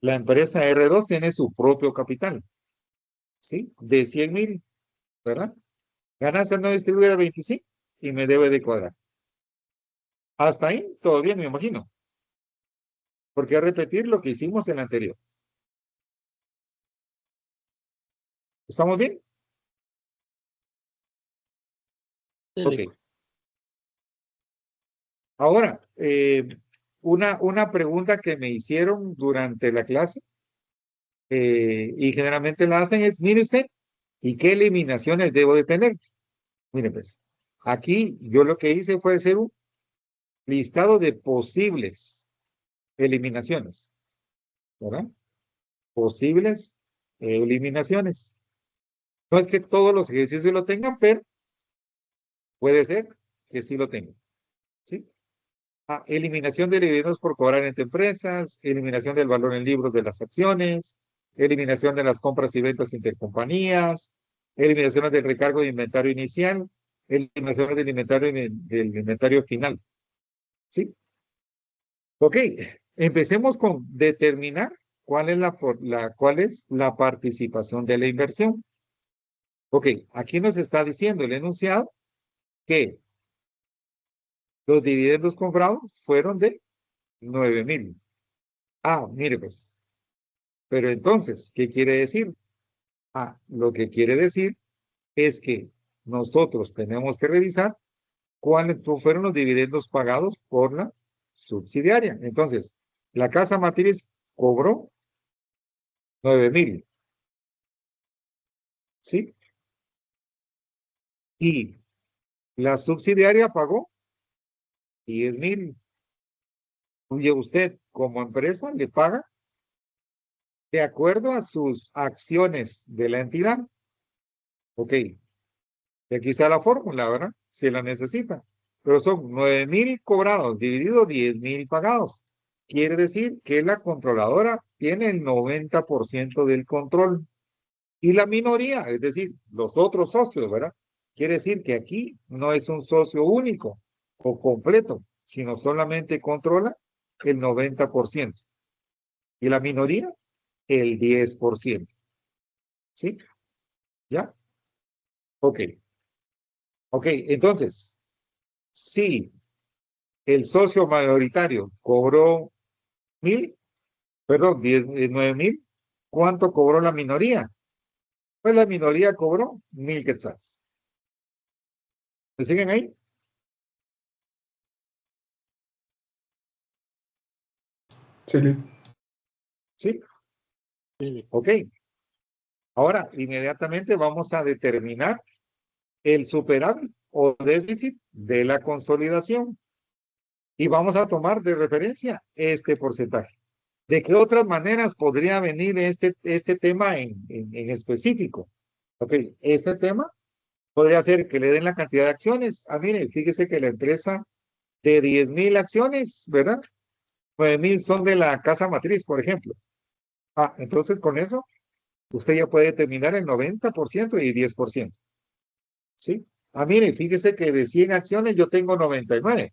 la empresa R2 tiene su propio capital, ¿sí? De 100,000, ¿verdad? Ganancia no distribuida 25 y me debe de cuadrar. Hasta ahí, todo bien, me imagino. Porque repetir lo que hicimos en la anterior. ¿Estamos bien? Sí, Ok. Lick. Ahora, una pregunta que me hicieron durante la clase, y generalmente la hacen es, mire usted, ¿y qué eliminaciones debo de tener? Mire pues, aquí yo lo que hice fue hacer un listado de posibles eliminaciones, ¿verdad? Posibles eliminaciones. No es que todos los ejercicios lo tengan, pero puede ser que sí lo tengan, ¿sí? Eliminación de dividendos por cobrar entre empresas, eliminación del valor en libros de las acciones, eliminación de las compras y ventas intercompañías, eliminaciones del recargo de inventario inicial, eliminaciones del inventario final. ¿Sí? Ok, empecemos con determinar cuál es cuál es la participación de la inversión. Ok, aquí nos está diciendo el enunciado que los dividendos comprados fueron de 9,000. Mire pues. Pero entonces, ¿qué quiere decir? Lo que quiere decir es que nosotros tenemos que revisar cuáles fueron los dividendos pagados por la subsidiaria. Entonces, la casa matriz cobró 9,000. ¿Sí? Y la subsidiaria pagó 10,000. Y usted, como empresa, le paga de acuerdo a sus acciones de la entidad. Ok. Y aquí está la fórmula, ¿verdad? Si la necesita. Pero son 9,000 cobrados dividido 10,000 pagados. Quiere decir que la controladora tiene el 90% del control. Y la minoría, es decir, los otros socios, ¿verdad? Quiere decir que aquí no es un socio único o completo, sino solamente controla el 90%. Y la minoría, el 10%. ¿Sí? ¿Ya? Ok. Ok, entonces, si el socio mayoritario cobró 1,000, perdón, 9,000, ¿cuánto cobró la minoría? Pues la minoría cobró 1,000 quetzales. ¿Me siguen ahí? Sí. Sí. Sí. Ok. Ahora, inmediatamente vamos a determinar el superávit o déficit de la consolidación. Y vamos a tomar de referencia este porcentaje. ¿De qué otras maneras podría venir este tema en específico? Ok, este tema podría ser que le den la cantidad de acciones. Mire, fíjese que la empresa de 10,000 acciones, ¿verdad? 9,000 son de la casa matriz, por ejemplo. Entonces con eso usted ya puede determinar el 90% y 10%. ¿Sí? Mire, fíjese que de 100 acciones yo tengo 99.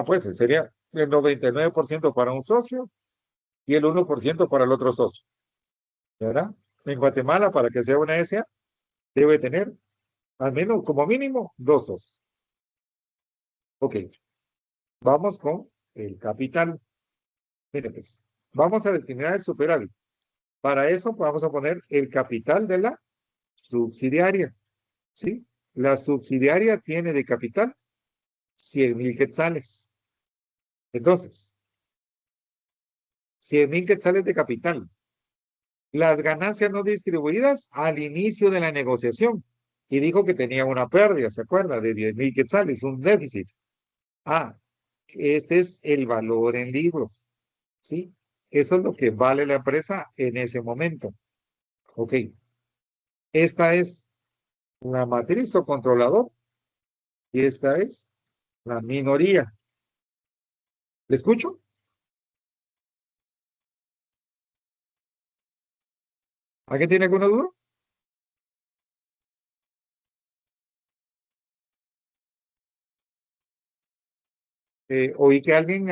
Pues sería el 99% para un socio y el 1% para el otro socio. ¿Verdad? En Guatemala, para que sea una SA, debe tener al menos, como mínimo, 2 socios. Ok. Vamos con el capital. Miren, pues, vamos a determinar el superávit. Para eso vamos a poner el capital de la subsidiaria. ¿Sí? La subsidiaria tiene de capital 100,000 quetzales. Entonces, 100,000 quetzales de capital. Las ganancias no distribuidas al inicio de la negociación. Y dijo que tenía una pérdida, ¿se acuerda? De 10,000 quetzales, un déficit. Este es el valor en libros. ¿Sí? Eso es lo que vale la empresa en ese momento. Ok. Esta es la matriz o controlador y esta es la minoría. ¿Le escucho? ¿Alguien tiene alguna duda? Oí que alguien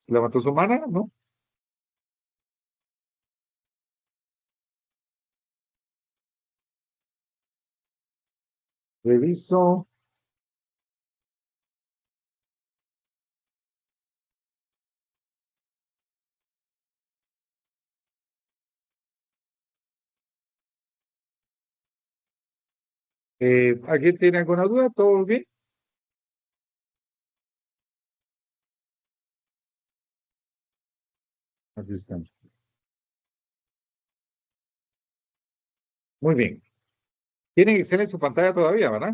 levantó su mano, ¿no? Reviso. ¿Alguien tiene alguna duda? ¿Todo bien? Aquí están. Muy bien. Tienen Excel en su pantalla todavía, ¿verdad?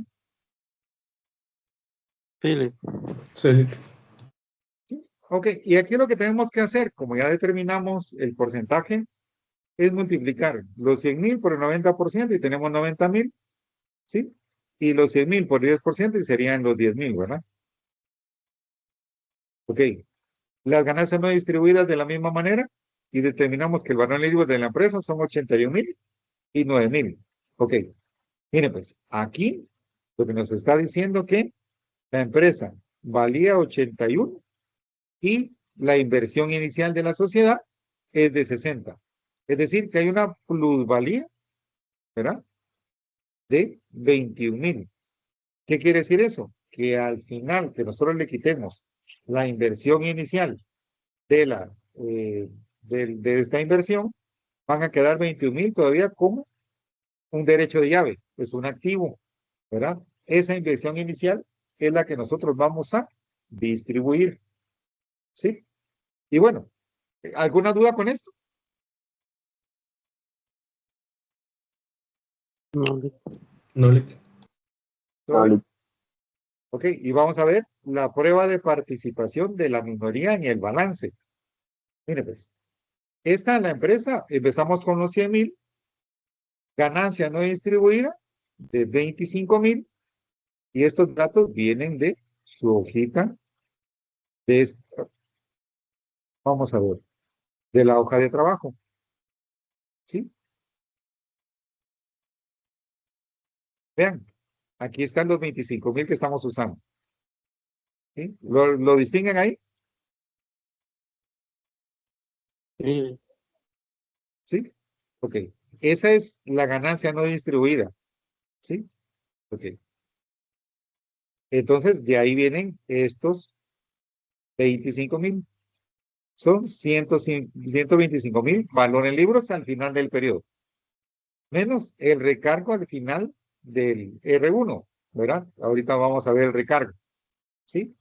Sí. Sí. Sí. Ok, y aquí lo que tenemos que hacer, como ya determinamos el porcentaje, es multiplicar los 100,000 por el 90% y tenemos 90,000, ¿sí? Y los 100,000 por 10% y serían los 10,000, ¿verdad? Ok. Las ganancias no distribuidas de la misma manera y determinamos que el valor en libros de la empresa son 81,000 y 9,000. Ok. Miren, pues aquí lo que nos está diciendo que la empresa valía 81 y la inversión inicial de la sociedad es de 60. Es decir, que hay una plusvalía, ¿verdad? De 21,000. ¿Qué quiere decir eso? Que al final que nosotros le quitemos la inversión inicial de, de esta inversión, van a quedar 21,000 todavía como un derecho de llave, es un activo, ¿verdad? Esa inversión inicial es la que nosotros vamos a distribuir, ¿sí? Y bueno, ¿alguna duda con esto? No, Lick. No, Lick. ¿Todo bien? Ok, y vamos a ver la prueba de participación de la minoría en el balance. Mire, pues, esta es la empresa, empezamos con los 100,000, ganancia no distribuida de 25,000, y estos datos vienen de su hojita de esta, vamos a ver, de la hoja de trabajo. ¿Sí? Vean, aquí están los 25,000 que estamos usando. ¿Sí? ¿Lo distinguen ahí? Sí. ¿Sí? Ok. Esa es la ganancia no distribuida. ¿Sí? Ok. Entonces, de ahí vienen estos 25,000. Son 125,000 valor en libros al final del periodo. Menos el recargo al final del R1, ¿verdad? Ahorita vamos a ver el recargo. ¿Sí?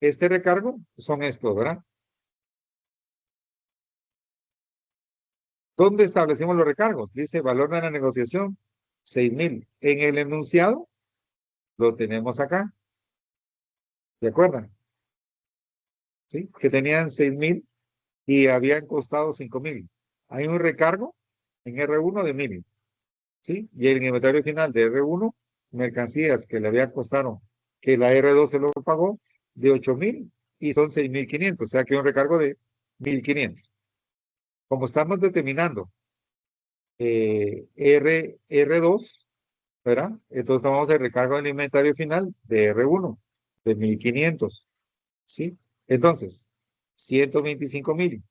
Este recargo son estos, ¿verdad? ¿Dónde establecimos los recargos? Dice valor de la negociación, 6,000. En el enunciado lo tenemos acá. ¿De acuerdo? ¿Sí? Que tenían 6,000 y habían costado 5,000. Hay un recargo en R1 de 1,000. ¿Sí? Y el inventario final de R1, mercancías que le habían costado, que la R2 se lo pagó, de 8,000 y son 6,500. O sea que hay un recargo de 1,500. Como estamos determinando R2, ¿verdad? Entonces tomamos el recargo del inventario final de R1, de 1,500, ¿sí? Entonces, 125,000.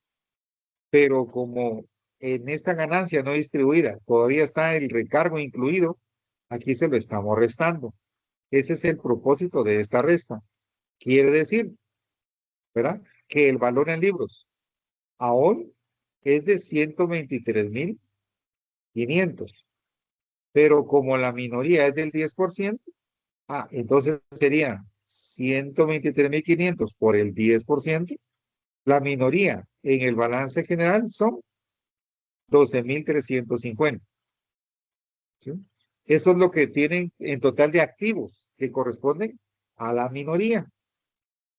Pero como en esta ganancia no distribuida todavía está el recargo incluido, aquí se lo estamos restando. Ese es el propósito de esta resta. Quiere decir, ¿verdad? Que el valor en libros a hoy es de 123,500. Pero como la minoría es del 10%, entonces serían 123,500 por el 10%. La minoría en el balance general son 12,350. ¿Sí? Eso es lo que tienen en total de activos que corresponden a la minoría.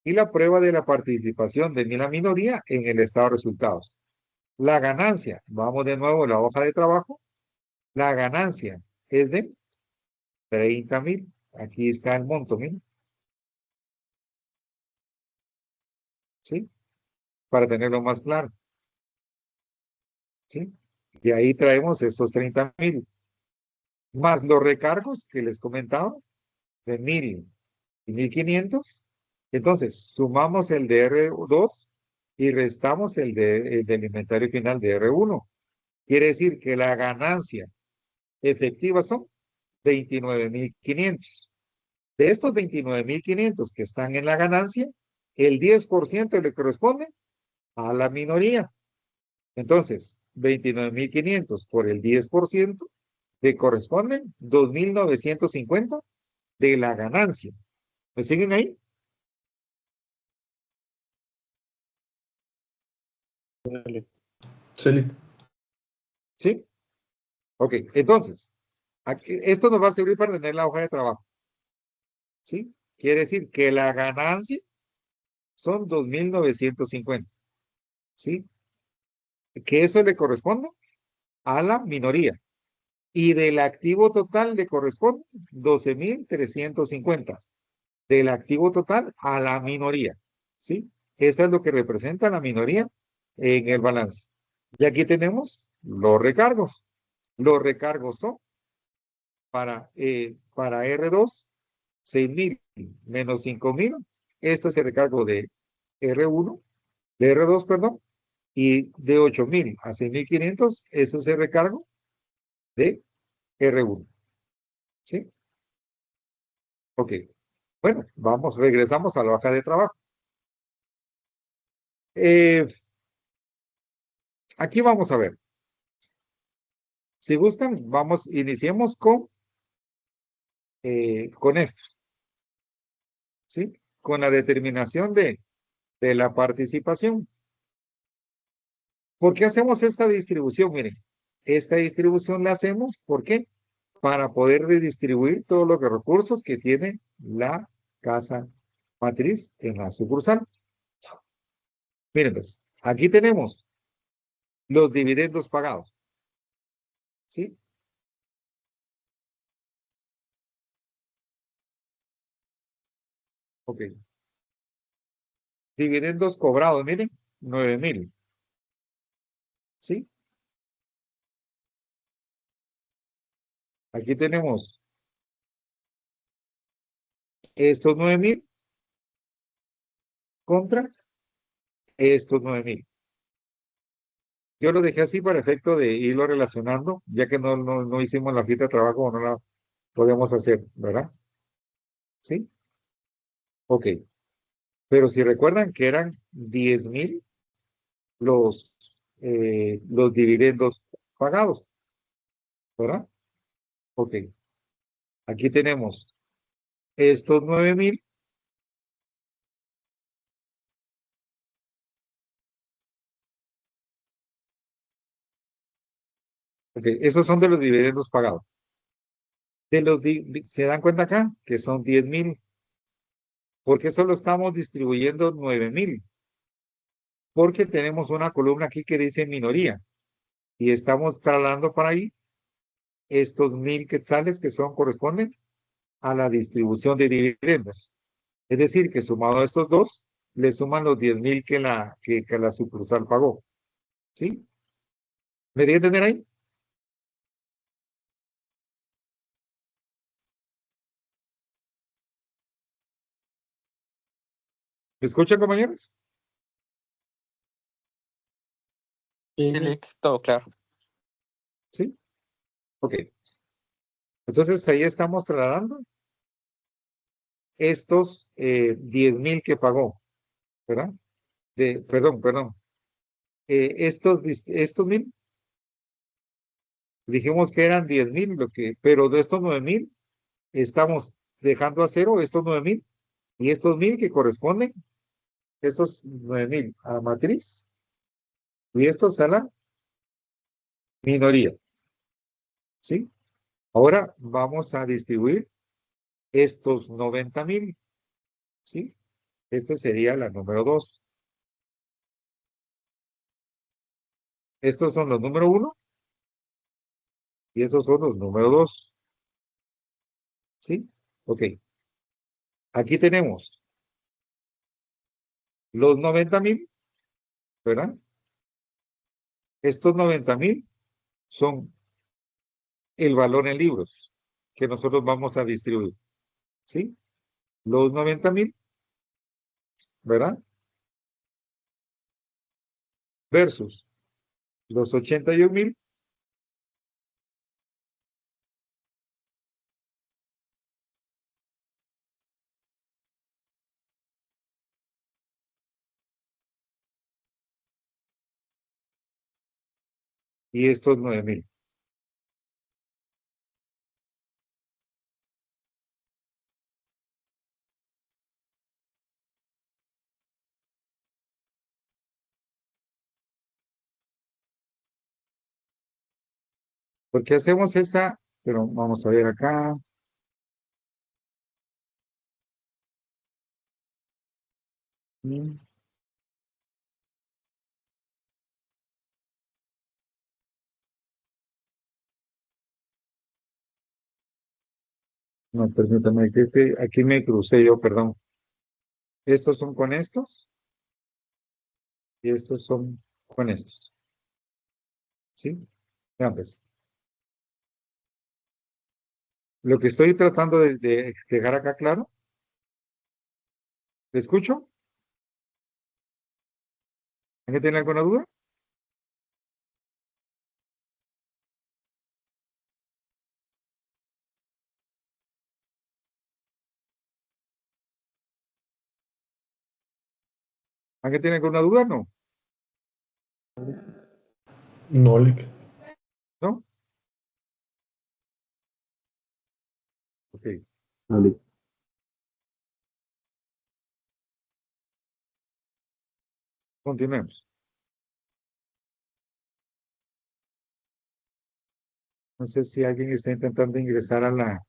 Y la prueba de la participación de la minoría en el estado de resultados. La ganancia, vamos de nuevo a la hoja de trabajo. La ganancia es de 30,000. Aquí está el monto, miren. ¿Sí? Para tenerlo más claro. ¿Sí? Y ahí traemos estos 30,000. Más los recargos que les comentaba, de 1,000 y 1,500. Entonces, sumamos el de R2 y restamos el del inventario final de R1. Quiere decir que la ganancia efectiva son 29,500. De estos 29,500 que están en la ganancia, el 10% le corresponde a la minoría. Entonces, 29,500 por el 10% le corresponden 2,950 de la ganancia. ¿Me siguen ahí? Sí, Lick. ¿Sí? Ok, entonces, esto nos va a servir para tener la hoja de trabajo. ¿Sí? Quiere decir que la ganancia son 2,950. ¿Sí? Que eso le corresponde a la minoría. Y del activo total le corresponde 12,350. Del activo total a la minoría. ¿Sí? Esta es lo que representa la minoría en el balance. Y aquí tenemos los recargos. Los recargos son para R2, 6,000 menos 5,000. Esto es el recargo de R1, de R2, perdón, y de 8,000 a 6,500, ese es el recargo de R1. ¿Sí? Ok. Bueno, regresamos a la hoja de trabajo. Aquí vamos a ver. Si gustan, iniciemos con esto, ¿sí? Con la determinación de la participación. ¿Por qué hacemos esta distribución? Miren, esta distribución la hacemos, ¿por qué? Para poder redistribuir todos los recursos que tiene la casa matriz en la sucursal. Miren, pues, aquí tenemos los dividendos pagados, ¿sí? Ok. Dividendos cobrados, miren, 9,000, ¿sí? Aquí tenemos estos 9,000 contra estos 9,000. Yo lo dejé así para efecto de irlo relacionando, ya que no hicimos la fiesta de trabajo o no la podemos hacer, ¿verdad? ¿Sí? Ok. Pero si recuerdan que eran 10,000 los dividendos pagados, ¿verdad? Ok. Aquí tenemos estos 9,000. Ok, esos son de los dividendos pagados. ¿Se dan cuenta acá? Que son 10,000. ¿Por qué solo estamos distribuyendo 9,000? Porque tenemos una columna aquí que dice minoría. Y estamos trasladando para ahí estos 1,000 quetzales que corresponden a la distribución de dividendos. Es decir, que sumado a estos dos, le suman los 10,000 que la sucursal pagó. ¿Sí? ¿Me di a entender ahí? ¿Me escuchan, compañeros? Sí, Todo claro. ¿Sí? Ok. Entonces ahí estamos trasladando estos 10,000 que pagó, ¿verdad? Perdón. Estos 1,000, dijimos que eran 10,000, pero de estos 9,000 estamos dejando a cero estos 9,000 y estos 1,000 que corresponden, estos 9,000 a matriz y estos a la minoría. ¿Sí? Ahora vamos a distribuir estos 90,000. ¿Sí? Esta sería la número 2. Estos son los número 1 y estos son los número 2. ¿Sí? Ok. Aquí tenemos los 90,000, ¿verdad? Estos 90,000 son el valor en libros que nosotros vamos a distribuir. ¿Sí? Los 90,000, ¿verdad? Versus los 81,000 y estos 9,000. ¿Por qué hacemos esta? Pero vamos a ver acá. Mm, No, permítame, aquí me crucé yo, perdón. Estos son con estos y estos son con estos. ¿Sí? Vean pues. Lo que estoy tratando de dejar acá claro. ¿Le escucho? ¿Alguien tiene alguna duda? ¿Alguien tiene alguna duda? No. No, Lick. ¿No? Ok. Vale. Continuemos. No sé si alguien está intentando ingresar a la...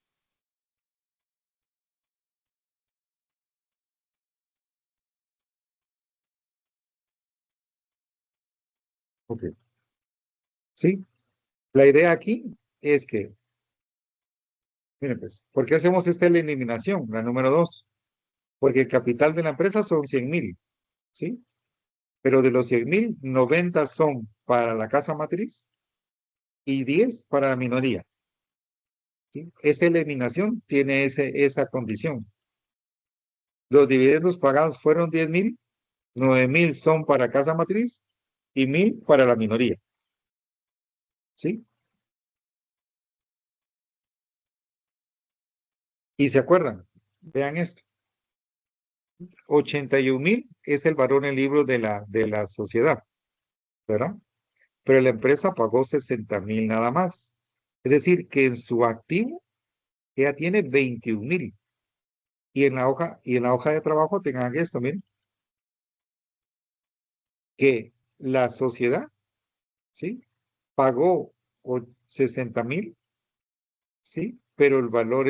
Ok. ¿Sí? La idea aquí es que, miren pues, ¿por qué hacemos esta eliminación? La número 2. Porque el capital de la empresa son 100,000, ¿sí? Pero de los 100,000, 90 son para la casa matriz y 10 para la minoría. ¿Sí? Esa eliminación tiene esa condición. Los dividendos pagados fueron 10,000, 9,000 son para casa matriz y 1,000 para la minoría. ¿Sí? Y se acuerdan, vean esto. 81,000 es el valor en libros de la sociedad, ¿verdad? Pero la empresa pagó 60,000 nada más. Es decir, que en su activo ella tiene 21,000. Y en la hoja de trabajo tengan esto, miren, que la sociedad, ¿sí? Pagó 60,000, ¿sí? Pero el valor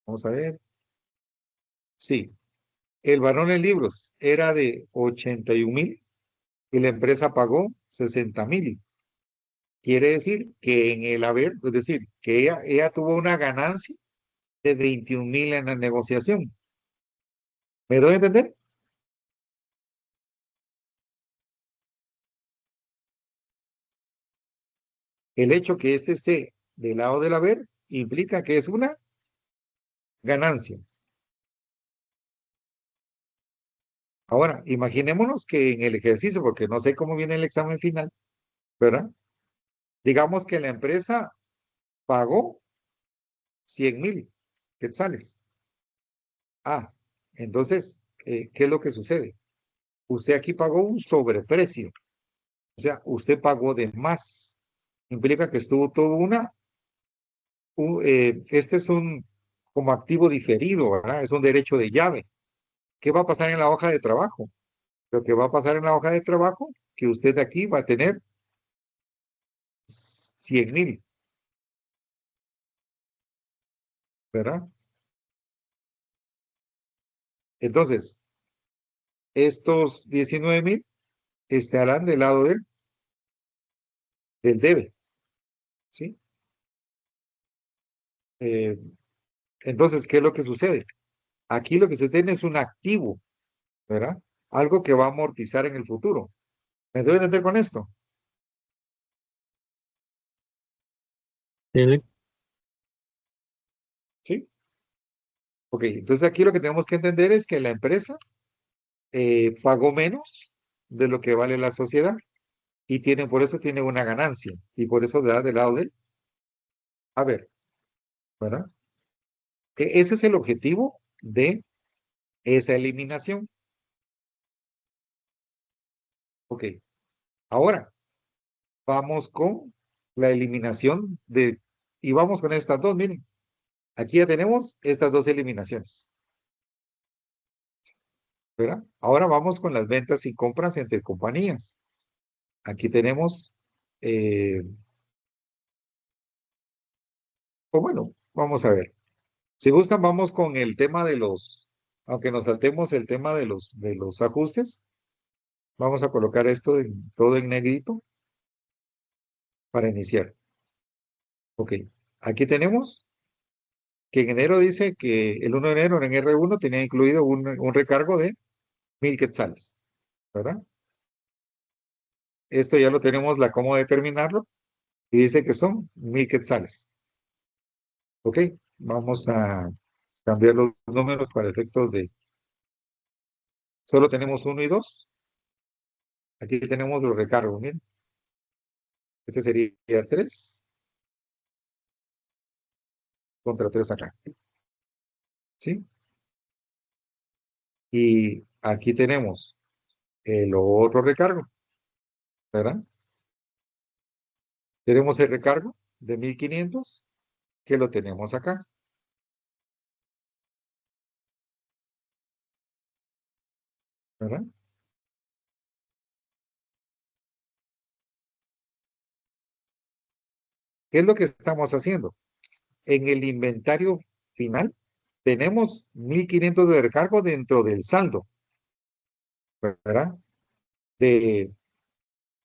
vamos a ver, sí, el valor en libros era de 81,000 y la empresa pagó 60,000. Quiere decir que en el haber, es decir, que ella tuvo una ganancia de 21,000 en la negociación. ¿Me doy a entender? El hecho que este esté del lado del haber implica que es una ganancia. Ahora, imaginémonos que en el ejercicio, porque no sé cómo viene el examen final, ¿verdad? Digamos que la empresa pagó 100,000 quetzales. Ah, entonces, ¿qué es lo que sucede? Usted aquí pagó un sobreprecio, o sea, usted pagó de más. Implica que estuvo todo este es un como activo diferido, ¿verdad? Es un derecho de llave. ¿Qué va a pasar en la hoja de trabajo? Lo que va a pasar en la hoja de trabajo, que usted de aquí va a tener 100,000, ¿verdad? Entonces, estos 19,000 estarán del lado del debe, ¿sí? Eh, entonces, ¿qué es lo que sucede? Aquí lo que usted tiene es un activo, ¿verdad? Algo que va a amortizar en el futuro. ¿Me debe entender con esto? Sí, Lick. ¿Sí? Ok, entonces aquí lo que tenemos que entender es que la empresa pagó menos de lo que vale la sociedad y por eso tiene una ganancia y por eso da del lado del a ver, ¿verdad? Ese es el objetivo de esa eliminación. Ok, ahora vamos con la eliminación y vamos con estas dos, miren, aquí ya tenemos estas dos eliminaciones, ¿verdad? Ahora vamos con las ventas y compras entre compañías. Aquí tenemos, o bueno, vamos a ver. Si gustan, vamos con el tema aunque nos saltemos el tema de los ajustes, vamos a colocar esto todo en negrito para iniciar. Ok, aquí tenemos que en enero dice que el 1 de enero en R1 tenía incluido un recargo de 1,000 quetzales. ¿verdad? Esto ya lo tenemos, cómo determinarlo, y dice que son 1000 quetzales. Ok, vamos a cambiar los números para efectos de... Solo tenemos 1 y 2. Aquí tenemos los recargos, miren. Este sería 3 contra 3 acá. ¿Sí? Y aquí tenemos el otro recargo, ¿verdad? Tenemos el recargo de 1500, que lo tenemos acá. ¿Verdad? ¿Qué es lo que estamos haciendo? En el inventario final tenemos 1500 de recargo dentro del saldo, ¿verdad? De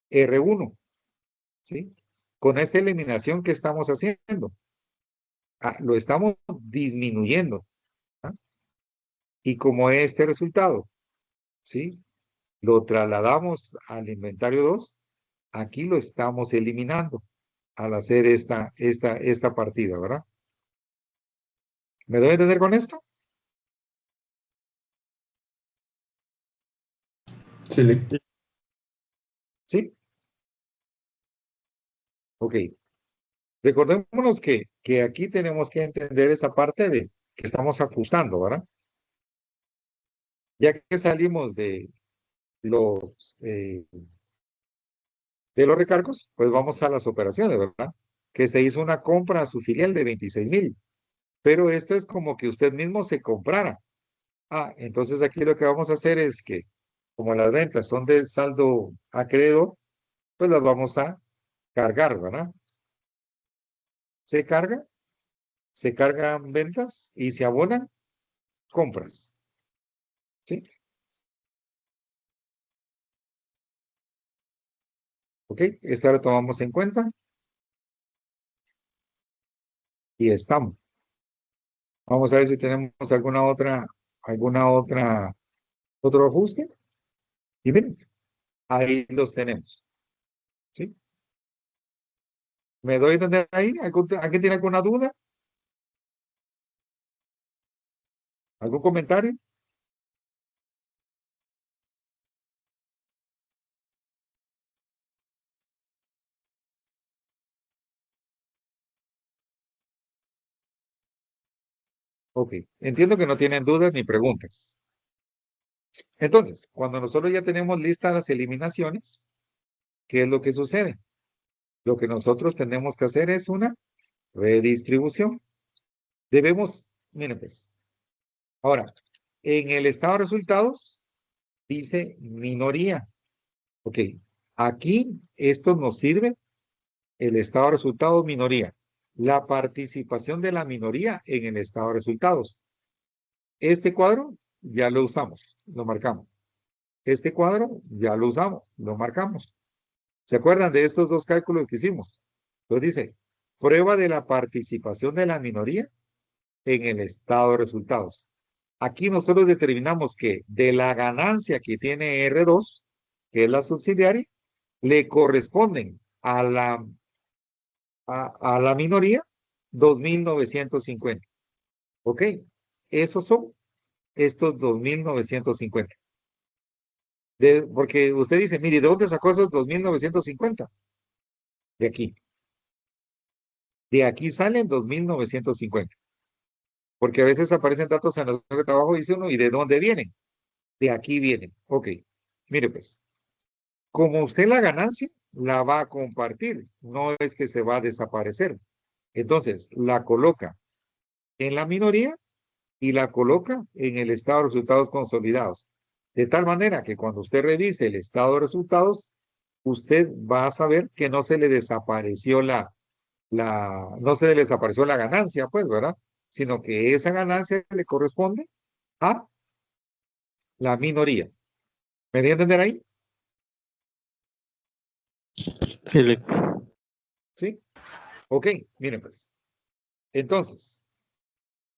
R1, ¿sí? Con esta eliminación que estamos haciendo, lo estamos disminuyendo, ¿verdad? Y como este resultado, ¿sí? Lo trasladamos al inventario 2, aquí lo estamos eliminando al hacer esta partida, ¿verdad? ¿Me doy a entender con esto? Select. ¿Sí? Ok. Recordémonos que aquí tenemos que entender esa parte de que estamos ajustando, ¿verdad? Ya que salimos los, eh, de los recargos, pues vamos a las operaciones, ¿verdad? Que se hizo una compra a su filial de 26,000. Pero esto es como que usted mismo se comprara. Entonces aquí lo que vamos a hacer es que, como las ventas son del saldo acreedor, pues las vamos a cargar, ¿verdad? Se cargan ventas y se abonan compras. ¿Sí? Ok, esta la tomamos en cuenta. Y estamos. Vamos a ver si tenemos otro ajuste. Y miren, ahí los tenemos. ¿Sí? ¿Me doy a entender ahí? ¿Alguien tiene alguna duda? ¿Algún comentario? Ok, entiendo que no tienen dudas ni preguntas. Entonces, cuando nosotros ya tenemos listas las eliminaciones, ¿qué es lo que sucede? Lo que nosotros tenemos que hacer es una redistribución. Miren pues, ahora, en el estado de resultados dice minoría. Ok, aquí esto nos sirve el estado de resultados minoría. La participación de la minoría en el estado de resultados. Este cuadro ya lo usamos, lo marcamos. Este cuadro ya lo usamos, lo marcamos. ¿Se acuerdan de estos dos cálculos que hicimos? Entonces dice, prueba de la participación de la minoría en el estado de resultados. Aquí nosotros determinamos que de la ganancia que tiene R2, que es la subsidiaria, le corresponden a la minoría 2,950. ¿Ok? Esos son estos 2,950. Porque usted dice, mire, ¿de dónde sacó esos 2,950? De aquí. De aquí salen 2,950. Porque a veces aparecen datos en los de trabajo, dice uno, ¿y de dónde vienen? De aquí vienen. Ok. Mire pues, como usted la ganancia la va a compartir, no es que se va a desaparecer. Entonces, la coloca en la minoría y la coloca en el estado de resultados consolidados. De tal manera que cuando usted revise el estado de resultados, usted va a saber que no se le desapareció no se le desapareció la ganancia, pues, ¿verdad? Sino que esa ganancia le corresponde a la minoría. ¿Me dio a entender ahí? Select. ¿Sí? Ok, miren pues. Entonces,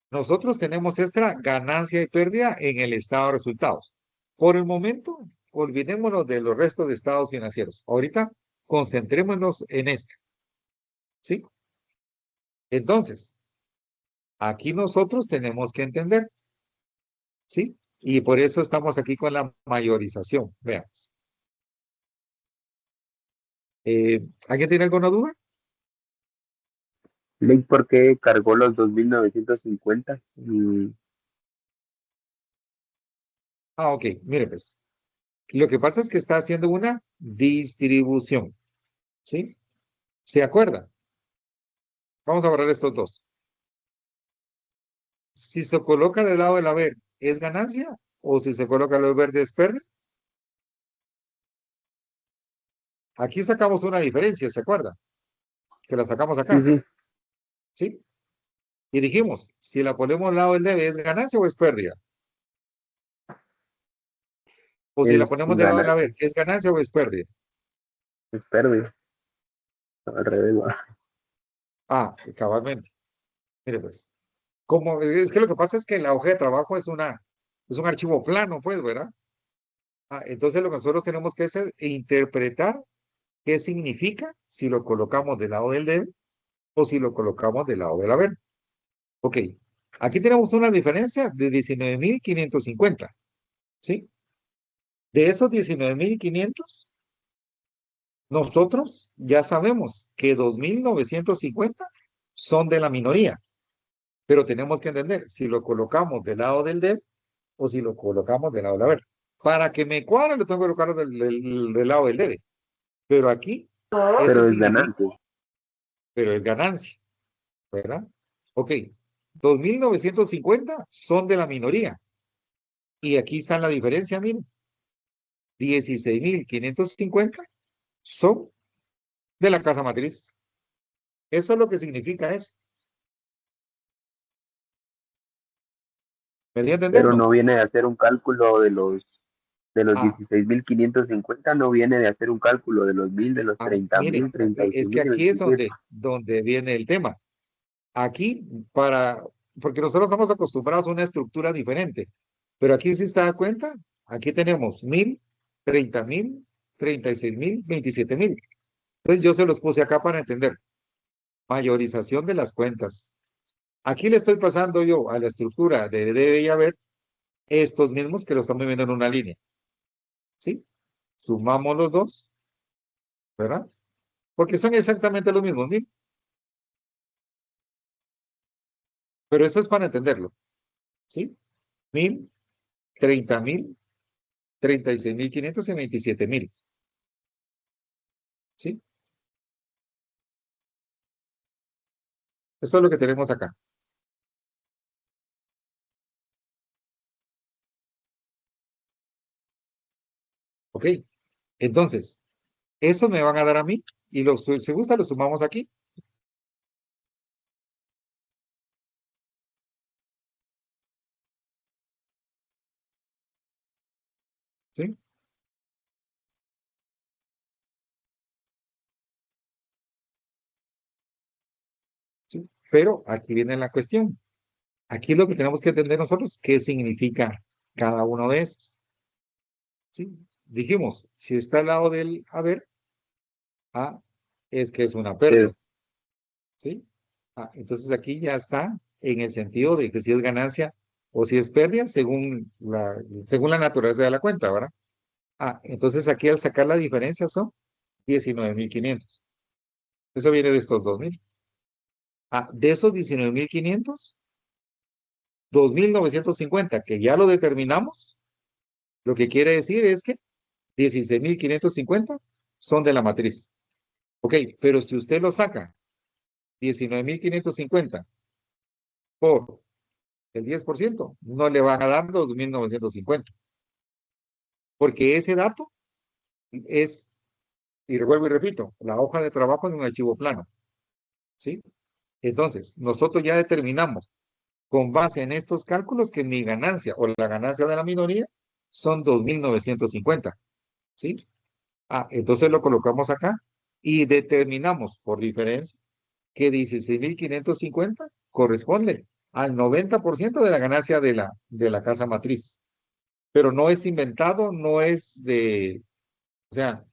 nosotros tenemos esta ganancia y pérdida en el estado de resultados. Por el momento, olvidémonos de los restos de estados financieros. Ahorita concentrémonos en este. ¿Sí? Entonces, aquí nosotros tenemos que entender. ¿Sí? Y por eso estamos aquí con la mayorización. Veamos. ¿Alguien tiene alguna duda? Ley, ¿por qué cargó los 2.950? Ok, mire pues. Lo que pasa es que está haciendo una distribución. ¿Sí? ¿Se acuerda? Vamos a borrar estos dos. Si se coloca del lado del haber, ¿es ganancia? ¿O si se coloca del verde, es pérdida? Aquí sacamos una diferencia, ¿se acuerda? Que la sacamos Sí, acá. sí, ¿Sí? Y dijimos, si la ponemos al lado del debe, ¿es ganancia o es pérdida? O si la es ponemos del lado del ganancia, haber, ¿es ganancia o es pérdida? es pérdida. Al revés, Cabalmente. Mire pues. Como, es que lo que pasa es que la hoja de trabajo es un archivo plano, pues, ¿verdad? Entonces lo que nosotros tenemos que hacer es interpretar qué significa si lo colocamos del lado del debe o si lo colocamos del lado del haber. Ok, aquí tenemos una diferencia de 19.550, ¿sí? De esos 19.500, nosotros ya sabemos que 2.950 son de la minoría, pero tenemos que entender si lo colocamos del lado del deb o si lo colocamos del lado del haber. Para que me cuadre, lo tengo que colocar del lado del debe, pero aquí eso pero es significa, ganancia. pero es ganancia, ¿verdad? Ok, 2.950 son de la minoría. Y aquí está la diferencia, miren. 16.550 son de la casa matriz. Eso es lo que significa eso. ¿Me di a entender? Pero No. no viene de hacer un cálculo de los Ah, 16.550, no viene de hacer un cálculo de los 1.000, de los treinta Mire, mil, treinta y seis es que mil y aquí es 27. donde viene el tema. Aquí, porque nosotros estamos acostumbrados a una estructura diferente, pero aquí si se da cuenta, aquí tenemos 1.000, 30.000, 36.000, 27.000. Entonces yo se los puse acá para entender. Mayorización de las cuentas. Aquí le estoy pasando yo a la estructura de debe y haber estos mismos que lo estamos viendo en una línea. ¿Sí? Sumamos los dos, ¿verdad? Porque son exactamente los mismos, ¿sí? Pero eso es para entenderlo. ¿Sí? 1.000, 30.000, 36.500 y 27.000. ¿Sí? Esto es lo que tenemos acá. ¿Ok? Entonces, eso me van a dar a mí y si gusta lo sumamos aquí. ¿Sí? ¿Sí? Pero aquí viene la cuestión. Aquí lo que tenemos que entender nosotros, qué significa cada uno de esos. ¿Sí? Dijimos, si está al lado del haber, es que es una pérdida. ¿Sí? Entonces aquí ya está en el sentido de que si es ganancia o si es pérdida según la naturaleza de la cuenta, ¿verdad? Entonces aquí al sacar la diferencia son 19.500. Eso viene de estos 2.000. De esos 19.500, 2.950, que ya lo determinamos, lo que quiere decir es que 16.550 son de la matriz. Ok, pero si usted lo saca, 19.550 por el 10%, no le van a dar 2.950. Porque ese dato es, y vuelvo y repito, la hoja de trabajo de un archivo plano. ¿Sí? Entonces, nosotros ya determinamos con base en estos cálculos que mi ganancia o la ganancia de la minoría son 2.950. ¿Sí? Entonces lo colocamos acá y determinamos por diferencia que 16.550 corresponde al 90% de la ganancia de la casa matriz. pero no es inventado, no es o sea,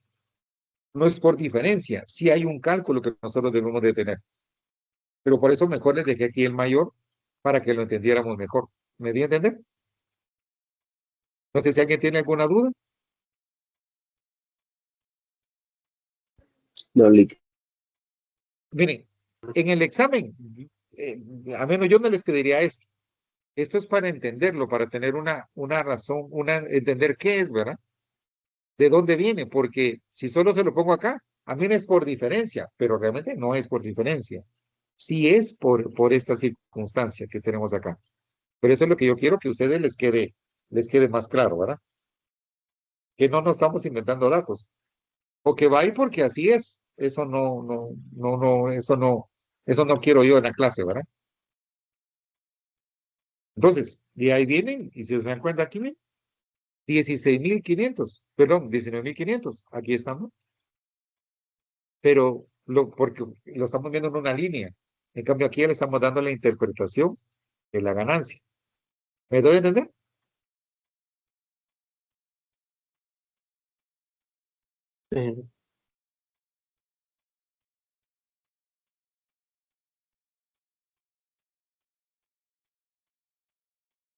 no es por diferencia. Sí hay un cálculo que nosotros debemos de tener, pero por eso mejor les dejé aquí el mayor para que lo entendiéramos mejor. ¿Me di a entender? No sé si alguien tiene alguna duda. No, Lick. Miren, en el examen, eh, a menos yo no les pediría esto. Esto es para entenderlo, para tener una razón, entender qué es, ¿verdad? De dónde viene, porque si solo se lo pongo acá, a mí no es por diferencia, pero realmente no es por diferencia. Sí es por esta circunstancia que tenemos acá. Pero eso es lo que yo quiero que a ustedes les quede más claro, ¿verdad? Que no nos estamos inventando datos. O que va ahí porque así es. Eso eso no quiero yo en la clase, ¿verdad? Entonces, de ahí vienen, y si se dan cuenta aquí, 16.500, perdón, 19.500, aquí estamos, pero porque lo estamos viendo en una línea. En cambio, aquí le estamos dando la interpretación de la ganancia. ¿Me doy a entender? Sí.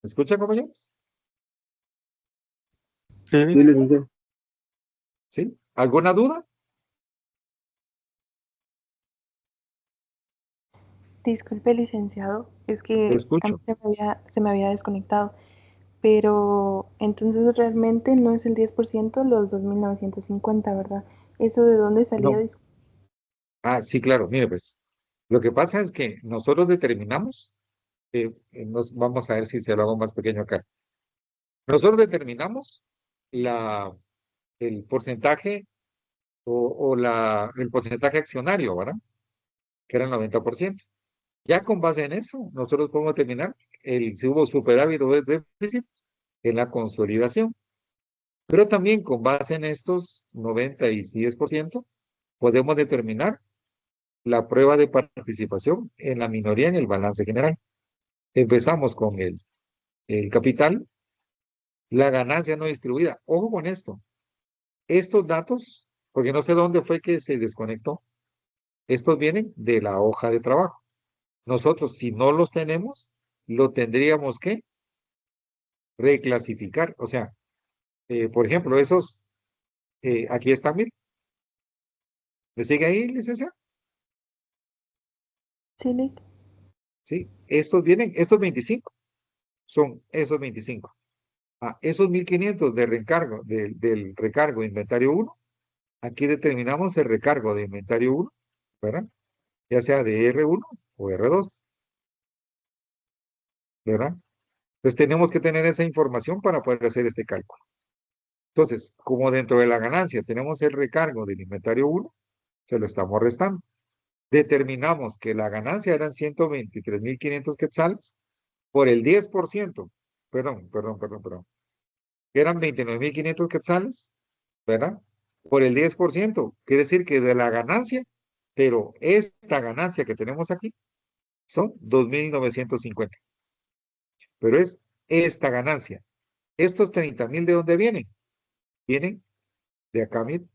¿Me escuchan, compañeros? Sí, Sí, licenciado. ¿Sí? ¿Alguna duda? Disculpe, licenciado, es Te que a mí escucho. se me había desconectado, pero entonces realmente no es el 10% los 2.950, ¿verdad? ¿Eso de dónde salía? No. Ah, sí, claro. Mire, pues, lo que pasa es que nosotros determinamos, vamos a ver si se lo hago más pequeño acá. Nosotros determinamos la, el porcentaje el porcentaje accionario, ¿verdad? Que era el 90%. Ya con base en eso, nosotros podemos determinar si hubo superávit o déficit en la consolidación. Pero también con base en estos 90 y 10%, podemos determinar la prueba de participación en la minoría en el balance general. Empezamos con el capital, la ganancia no distribuida. Ojo con esto. Estos datos, porque no sé dónde fue que se desconectó, estos vienen de la hoja de trabajo. Nosotros, si no los tenemos, lo tendríamos que reclasificar. O sea, por ejemplo, aquí están, mire. ¿Me sigue ahí, licencia? Sí, Lick. Sí, estos 25 son esos 25. Esos 1.500 de recargo, del recargo de inventario uno, aquí determinamos el recargo de inventario uno, ¿verdad? Ya sea de R1 o R2, ¿verdad? Entonces tenemos que tener esa información para poder hacer este cálculo. Entonces, como dentro de la ganancia tenemos el recargo del inventario uno, se lo estamos restando. Determinamos que la ganancia eran 123.500 quetzales por el 10%, perdón, eran 29.500 quetzales, ¿verdad? Por el 10%, quiere decir que de la ganancia, pero esta ganancia que tenemos aquí son 2.950, pero es esta ganancia. Estos 30.000, ¿de dónde vienen? Vienen de acá, mire.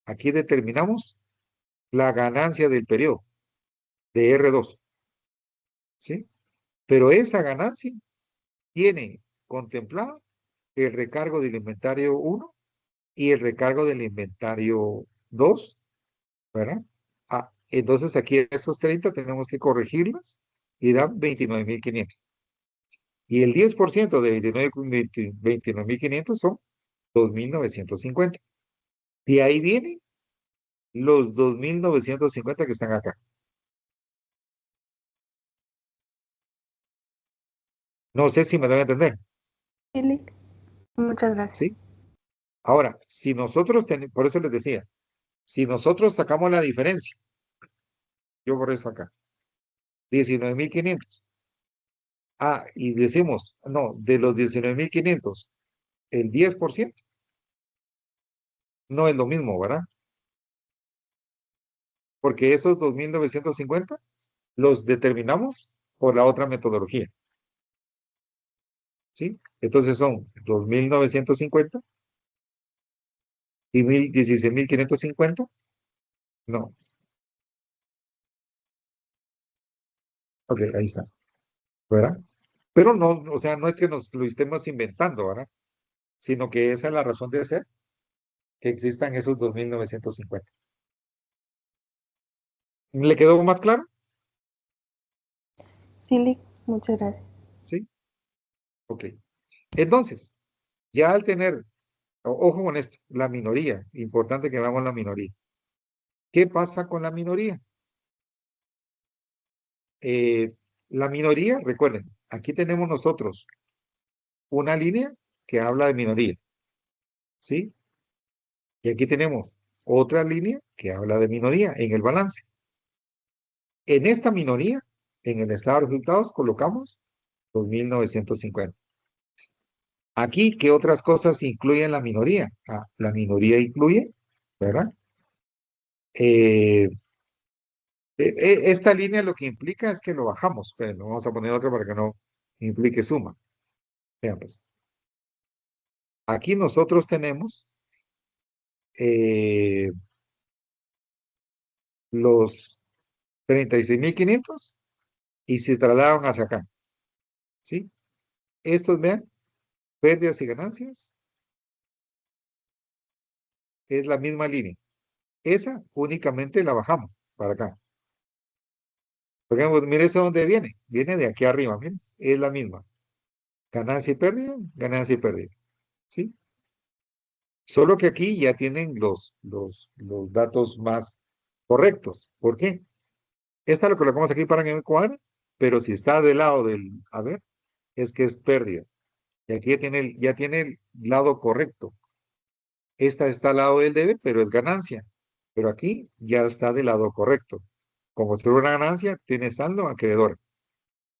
Aquí determinamos la ganancia del periodo de R2, ¿sí? Pero esa ganancia tiene contemplado el recargo del inventario uno y el recargo del inventario 2, ¿verdad? Entonces aquí esos 30 tenemos que corregirlos y dan 29.500. Y el 10% de 29.500 son 2.950. De ahí vienen los 2.950 que están acá. No sé si me deben entender, Sí, Lick. Muchas gracias. ¿sí? Ahora, si nosotros tenemos, por eso les decía, si nosotros sacamos la diferencia, yo por esto acá, 19.500. Y decimos, no, de los 19.500, el 10% no es lo mismo, ¿verdad? Porque esos 2.950 los determinamos por la otra metodología. ¿sí? Entonces son 2.950 y 16.550. No, ok, ahí está, ¿verdad? Pero no, o sea, no es que nos lo estemos inventando, ¿verdad? Sino que esa es la razón de ser, que existan esos 2.950. ¿Le quedó más claro? Sí, Lick, muchas gracias. Sí, ok. Entonces, ya al tener, ojo con esto, la minoría, importante que veamos la minoría. ¿Qué pasa con la minoría? La minoría, recuerden, aquí tenemos nosotros una línea que habla de minoría, ¿sí? Y aquí tenemos otra línea que habla de minoría en el balance. En esta minoría, en el estado de resultados, colocamos 2.950. Aquí, ¿qué otras cosas incluyen la minoría? Ah, la minoría incluye, ¿verdad? Eh, esta línea lo que implica es que lo bajamos, pero no vamos a poner otra para que no implique suma. Vean pues, aquí nosotros tenemos los 36.500 y se trasladan hacia acá, ¿sí? Estos, vean, pérdidas y ganancias, es la misma línea. Esa únicamente la bajamos para acá. Por ejemplo, mire eso dónde viene. Viene de aquí arriba, miren, es la misma. Ganancia y pérdida, ¿sí? Solo que aquí ya tienen los datos más correctos. ¿Por qué? Esta lo colocamos aquí para que me cuadre, pero si está del lado del, a ver, es que es pérdida. Y aquí ya tiene el lado correcto. Esta está al lado del debe, pero es ganancia. Pero aquí ya está del lado correcto. Como si fuera una ganancia, tiene saldo acreedor.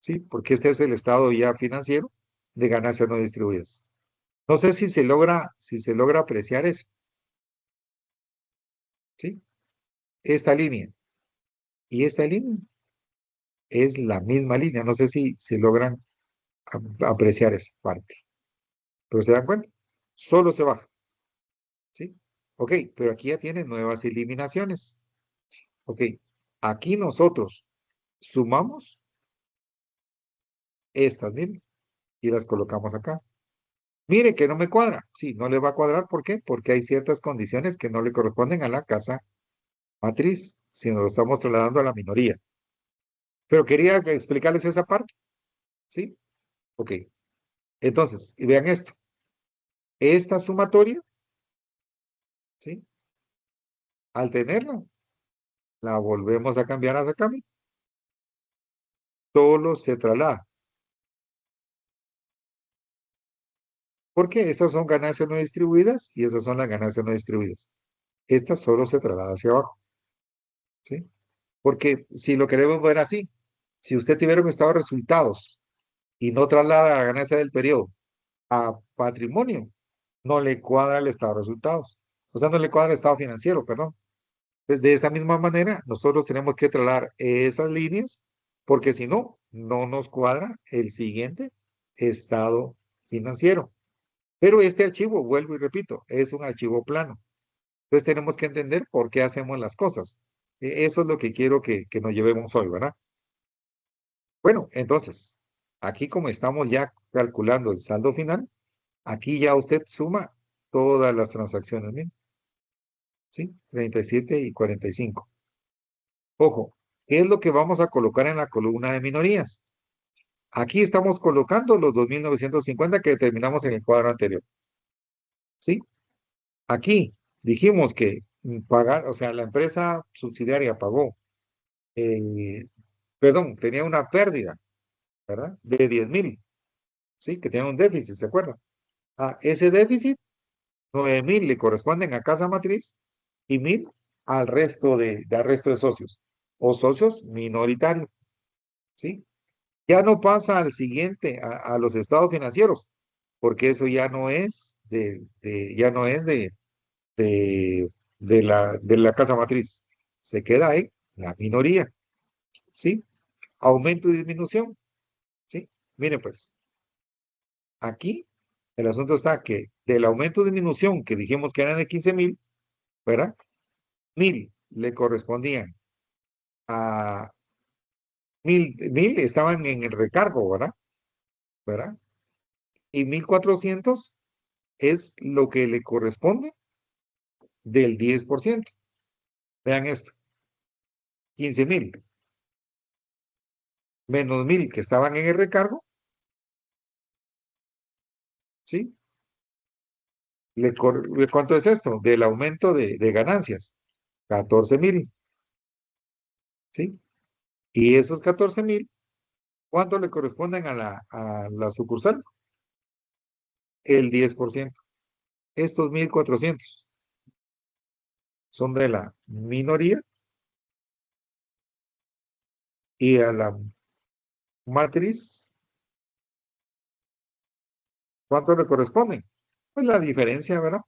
¿Sí? Porque este es el estado ya financiero de ganancias no distribuidas. No sé si se logra apreciar eso. ¿Sí? Esta línea y esta línea es la misma línea. No sé si se logran apreciar esa parte. Pero se dan cuenta, solo se baja. ¿Sí? Ok, pero aquí ya tienen nuevas eliminaciones. Ok, aquí nosotros sumamos estas, miren, y las colocamos acá. Mire que no me cuadra. Sí, no le va a cuadrar. ¿Por qué? Porque hay ciertas condiciones que no le corresponden a la casa matriz, sino lo estamos trasladando a la minoría. Pero quería explicarles esa parte. ¿Sí? Ok. Entonces, y vean esto. Esta sumatoria, ¿sí? Al tenerla, la volvemos a cambiar a acá. Solo se traslada. Porque estas son ganancias no distribuidas y estas son las ganancias no distribuidas. Esta solo se traslada hacia abajo. ¿Sí? Porque si lo queremos ver así, si usted tuviera un estado de resultados y no traslada la ganancia del periodo a patrimonio, no le cuadra el estado de resultados. O sea, no le cuadra el estado financiero, perdón. Pues de esta misma manera, nosotros tenemos que trasladar esas líneas, porque si no, no nos cuadra el siguiente estado financiero. Pero este archivo, vuelvo y repito, es un archivo plano. Entonces tenemos que entender por qué hacemos las cosas. Eso es lo que quiero que nos llevemos hoy, ¿verdad? Bueno, entonces, aquí como estamos ya calculando el saldo final, aquí ya usted suma todas las transacciones, ¿bien? ¿Sí? 37 y 45. Ojo, ¿qué es lo que vamos a colocar en la columna de minorías? Aquí estamos colocando los 2.950 que determinamos en el cuadro anterior. ¿Sí? Aquí dijimos que pagar, o sea, la empresa subsidiaria pagó, eh, perdón, tenía una pérdida, ¿verdad? De 10.000, ¿sí? Que tenía un déficit, ¿se acuerdan? A ese déficit, 9.000 le corresponden a casa matriz y 1.000 al resto de socios o socios minoritarios, ¿sí? Ya no pasa al siguiente, a los estados financieros, porque eso ya no es ya no es de, de la casa matriz. Se queda ahí la minoría, ¿sí? Aumento y disminución, ¿sí? Miren pues, aquí el asunto está que del aumento de disminución que dijimos que eran de 15,000, ¿verdad? 1,000 le correspondían a 1,000 estaban en el recargo, ¿verdad? ¿Verdad? Y 1,400 es lo que le corresponde del 10%. Vean esto, 15,000 menos 1,000 que estaban en el recargo, ¿sí? ¿Cuánto es esto? Del aumento de ganancias, 14,000, ¿sí? Y esos 14,000, ¿cuánto le corresponden a la sucursal? El 10%. Estos 1,400 son de la minoría y a la matriz, ¿cuánto le corresponden? Pues la diferencia, ¿verdad?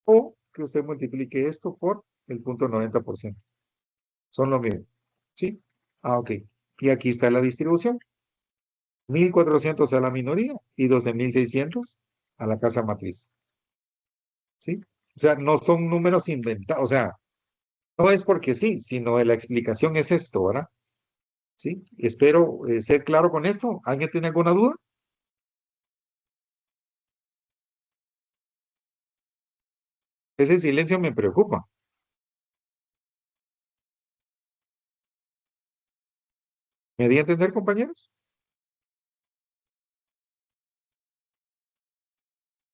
O que usted multiplique esto por el 0,90%. Son lo mismo, ¿sí? Ah, ok. Y aquí está la distribución. 1,400 a la minoría y 12,600 a la casa matriz, ¿sí? O sea, no son números inventados, o sea, no es porque sí, sino la explicación es esto, ¿verdad? ¿Sí? Espero ser claro con esto. ¿Alguien tiene alguna duda? Ese silencio me preocupa. ¿Me di a entender, compañeros?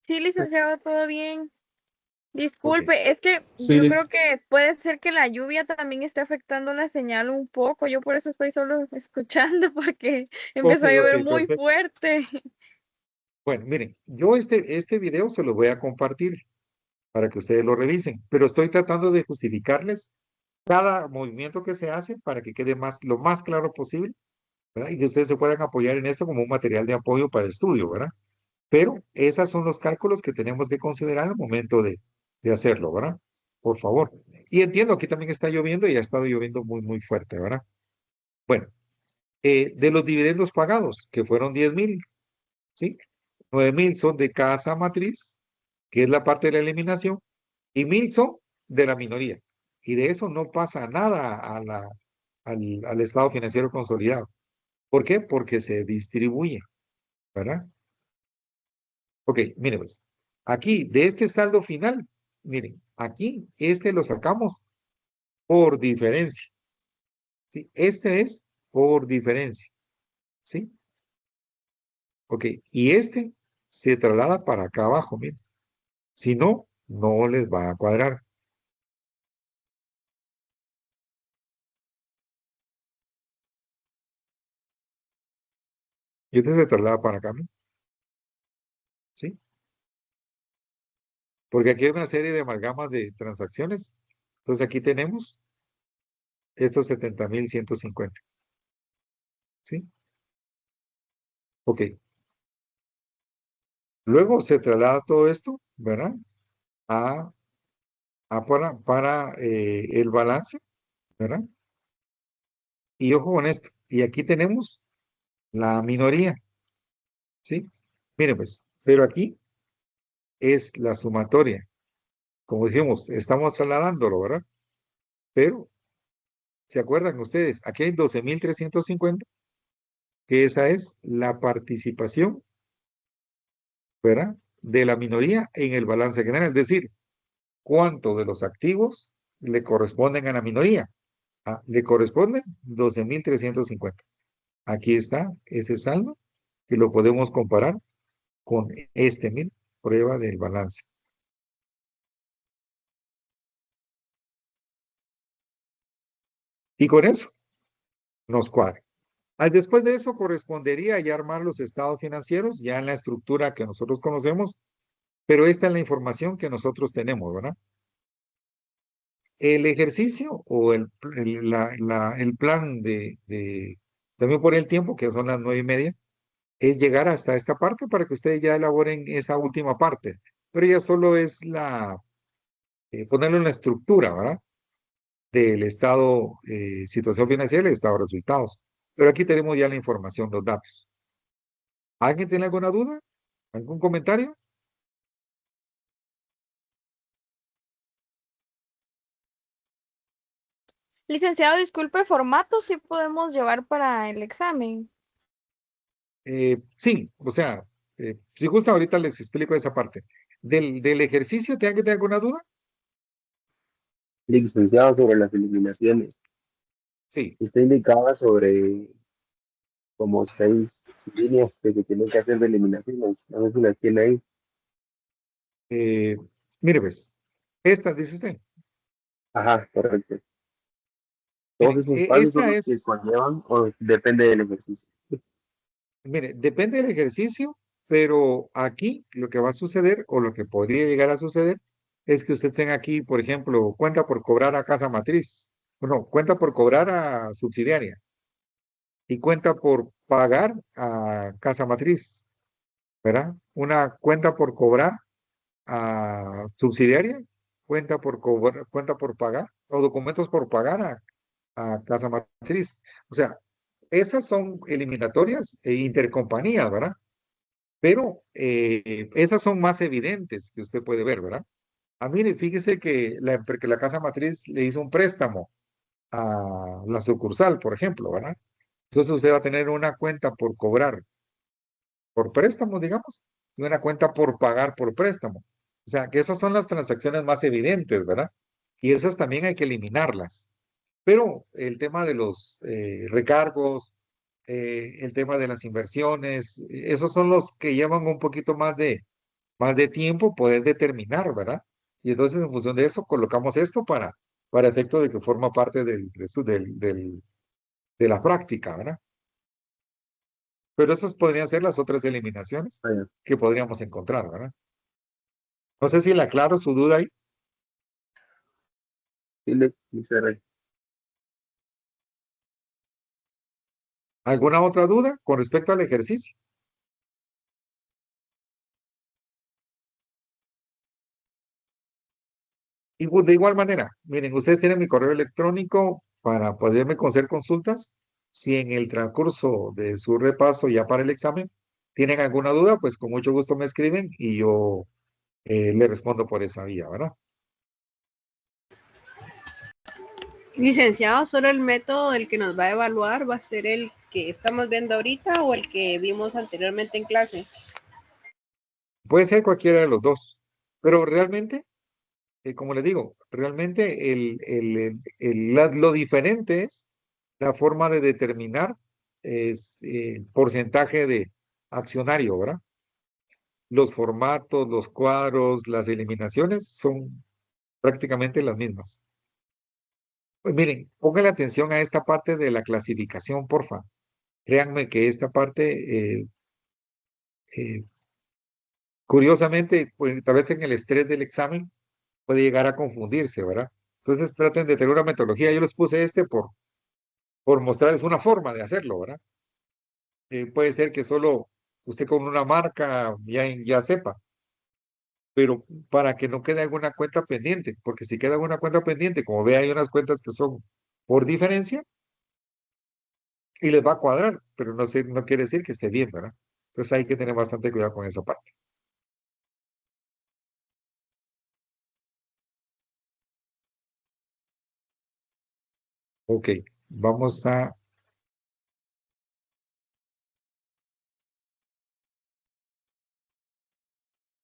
Sí, licenciado, todo bien. Ok. Disculpe, es que yo creo que puede ser que la lluvia también esté afectando la señal un poco. Yo por eso estoy solo escuchando porque Ok, empezó a llover ok, muy perfecto. fuerte. Bueno, miren, yo este video se lo voy a compartir para que ustedes lo revisen, pero estoy tratando de justificarles cada movimiento que se hace para que quede lo más claro posible, ¿verdad? Y que ustedes se puedan apoyar en esto como un material de apoyo para estudio, ¿verdad? Pero esos son los cálculos que tenemos que considerar al momento de hacerlo, ¿verdad? Por favor. Y entiendo, aquí también está lloviendo y ha estado lloviendo muy, muy fuerte, ¿verdad? Bueno, de los dividendos pagados, que fueron 10,000, ¿sí? 9,000 son de casa matriz, que es la parte de la eliminación, y 1,000 son de la minoría. Y de eso no pasa nada al estado financiero consolidado. ¿Por qué? Porque se distribuye, ¿verdad? Ok, miren pues. Aquí, de este saldo final, miren, aquí, este lo sacamos por diferencia, ¿sí? Este es por diferencia, ¿sí? Ok, y este se traslada para acá abajo, miren. Si no, no les va a cuadrar. Y este se traslada para acá, miren, ¿sí? Porque aquí hay una serie de amalgamas de transacciones. Entonces aquí tenemos estos 70,150, ¿sí? Ok. Luego se traslada todo esto, ¿verdad? A, para el balance, ¿verdad? Y ojo con esto. Y aquí tenemos la minoría, ¿sí? Miren pues, pero aquí es la sumatoria. Como dijimos, estamos trasladándolo, ¿verdad? Pero, ¿se acuerdan ustedes? Aquí hay 12,350, que esa es la participación, ¿verdad? De la minoría en el balance general. Es decir, ¿cuánto de los activos le corresponden a la minoría? Ah, le corresponden 12,350. Aquí está ese saldo que lo podemos comparar con este, mil prueba del balance. Y con eso nos cuadra. Después de eso correspondería ya armar los estados financieros, ya en la estructura que nosotros conocemos, pero esta es la información que nosotros tenemos, ¿verdad? El ejercicio o el plan también por el tiempo, que son las 9:30, es llegar hasta esta parte para que ustedes ya elaboren esa última parte. Pero ya solo es ponerle una estructura, ¿verdad? Del estado, situación financiera y el estado de resultados. Pero aquí tenemos ya la información, los datos. ¿Alguien tiene alguna duda? ¿Algún comentario? Licenciado, disculpe, formato sí podemos llevar para el examen. Sí, o sea, si gusta, ahorita les explico esa parte. Del ejercicio, ¿tienen que tener alguna duda? Licenciado, sobre las eliminaciones. Sí. Usted indicaba sobre como 6 líneas que se tienen que hacer de eliminaciones. No sé si las tiene ahí. Eh, Mire, pues, esta, dice usted. Ajá, correcto. Todos Mire, esos pasos son esta los que es, conllevan o depende del ejercicio. mire, depende del ejercicio, pero aquí lo que va a suceder o lo que podría llegar a suceder es que usted tenga aquí, por ejemplo, cuenta por cobrar a casa matriz, no, cuenta por cobrar a subsidiaria y cuenta por pagar a casa matriz, ¿verdad? Una cuenta por cobrar a subsidiaria, cuenta por cobrar, cuenta por pagar o documentos por pagar a casa matriz. O sea, esas son eliminatorias e intercompañías, ¿verdad? Pero esas son más evidentes que usted puede ver, ¿verdad? Mire, fíjese que la casa matriz le hizo un préstamo a la sucursal, por ejemplo, ¿verdad? Entonces usted va a tener una cuenta por cobrar por préstamo, digamos, y una cuenta por pagar por préstamo. O sea, que esas son las transacciones más evidentes, ¿verdad? Y esas también hay que eliminarlas. Pero el tema de los recargos, el tema de las inversiones, esos son los que llevan un poquito más de tiempo poder determinar, ¿verdad? Y entonces en función de eso colocamos esto para efecto de que forma parte de la práctica, ¿verdad? Pero esas podrían ser las otras eliminaciones Vaya, que podríamos encontrar, ¿verdad? No sé si le aclaro su duda ahí. sí, muchas gracias. ¿Alguna otra duda con respecto al ejercicio? Y de igual manera, miren, ustedes tienen mi correo electrónico para poderme hacer consultas. Si en el transcurso de su repaso ya para el examen tienen alguna duda, pues con mucho gusto me escriben y yo le respondo por esa vía, ¿verdad? Licenciado, ¿solo el método del que nos va a evaluar va a ser el que estamos viendo ahorita o el que vimos anteriormente en clase? Puede ser cualquiera de los dos, pero realmente, como les digo, realmente lo diferente es la forma de determinar porcentaje de accionario, ¿verdad? Los formatos, los cuadros, las eliminaciones son prácticamente las mismas. Pues miren, pongan atención a esta parte de la clasificación, porfa. Créanme que esta parte, eh, curiosamente, pues tal vez en el estrés del examen puede llegar a confundirse, ¿verdad? Entonces traten de tener una metodología. Yo les puse este por mostrarles una forma de hacerlo, ¿verdad? Puede ser que solo usted con una marca ya sepa, pero para que no quede alguna cuenta pendiente, porque si queda alguna cuenta pendiente, como ve, hay unas cuentas que son por diferencia y les va a cuadrar, pero no quiere decir que esté bien, ¿verdad? Entonces hay que tener bastante cuidado con esa parte. Ok, vamos a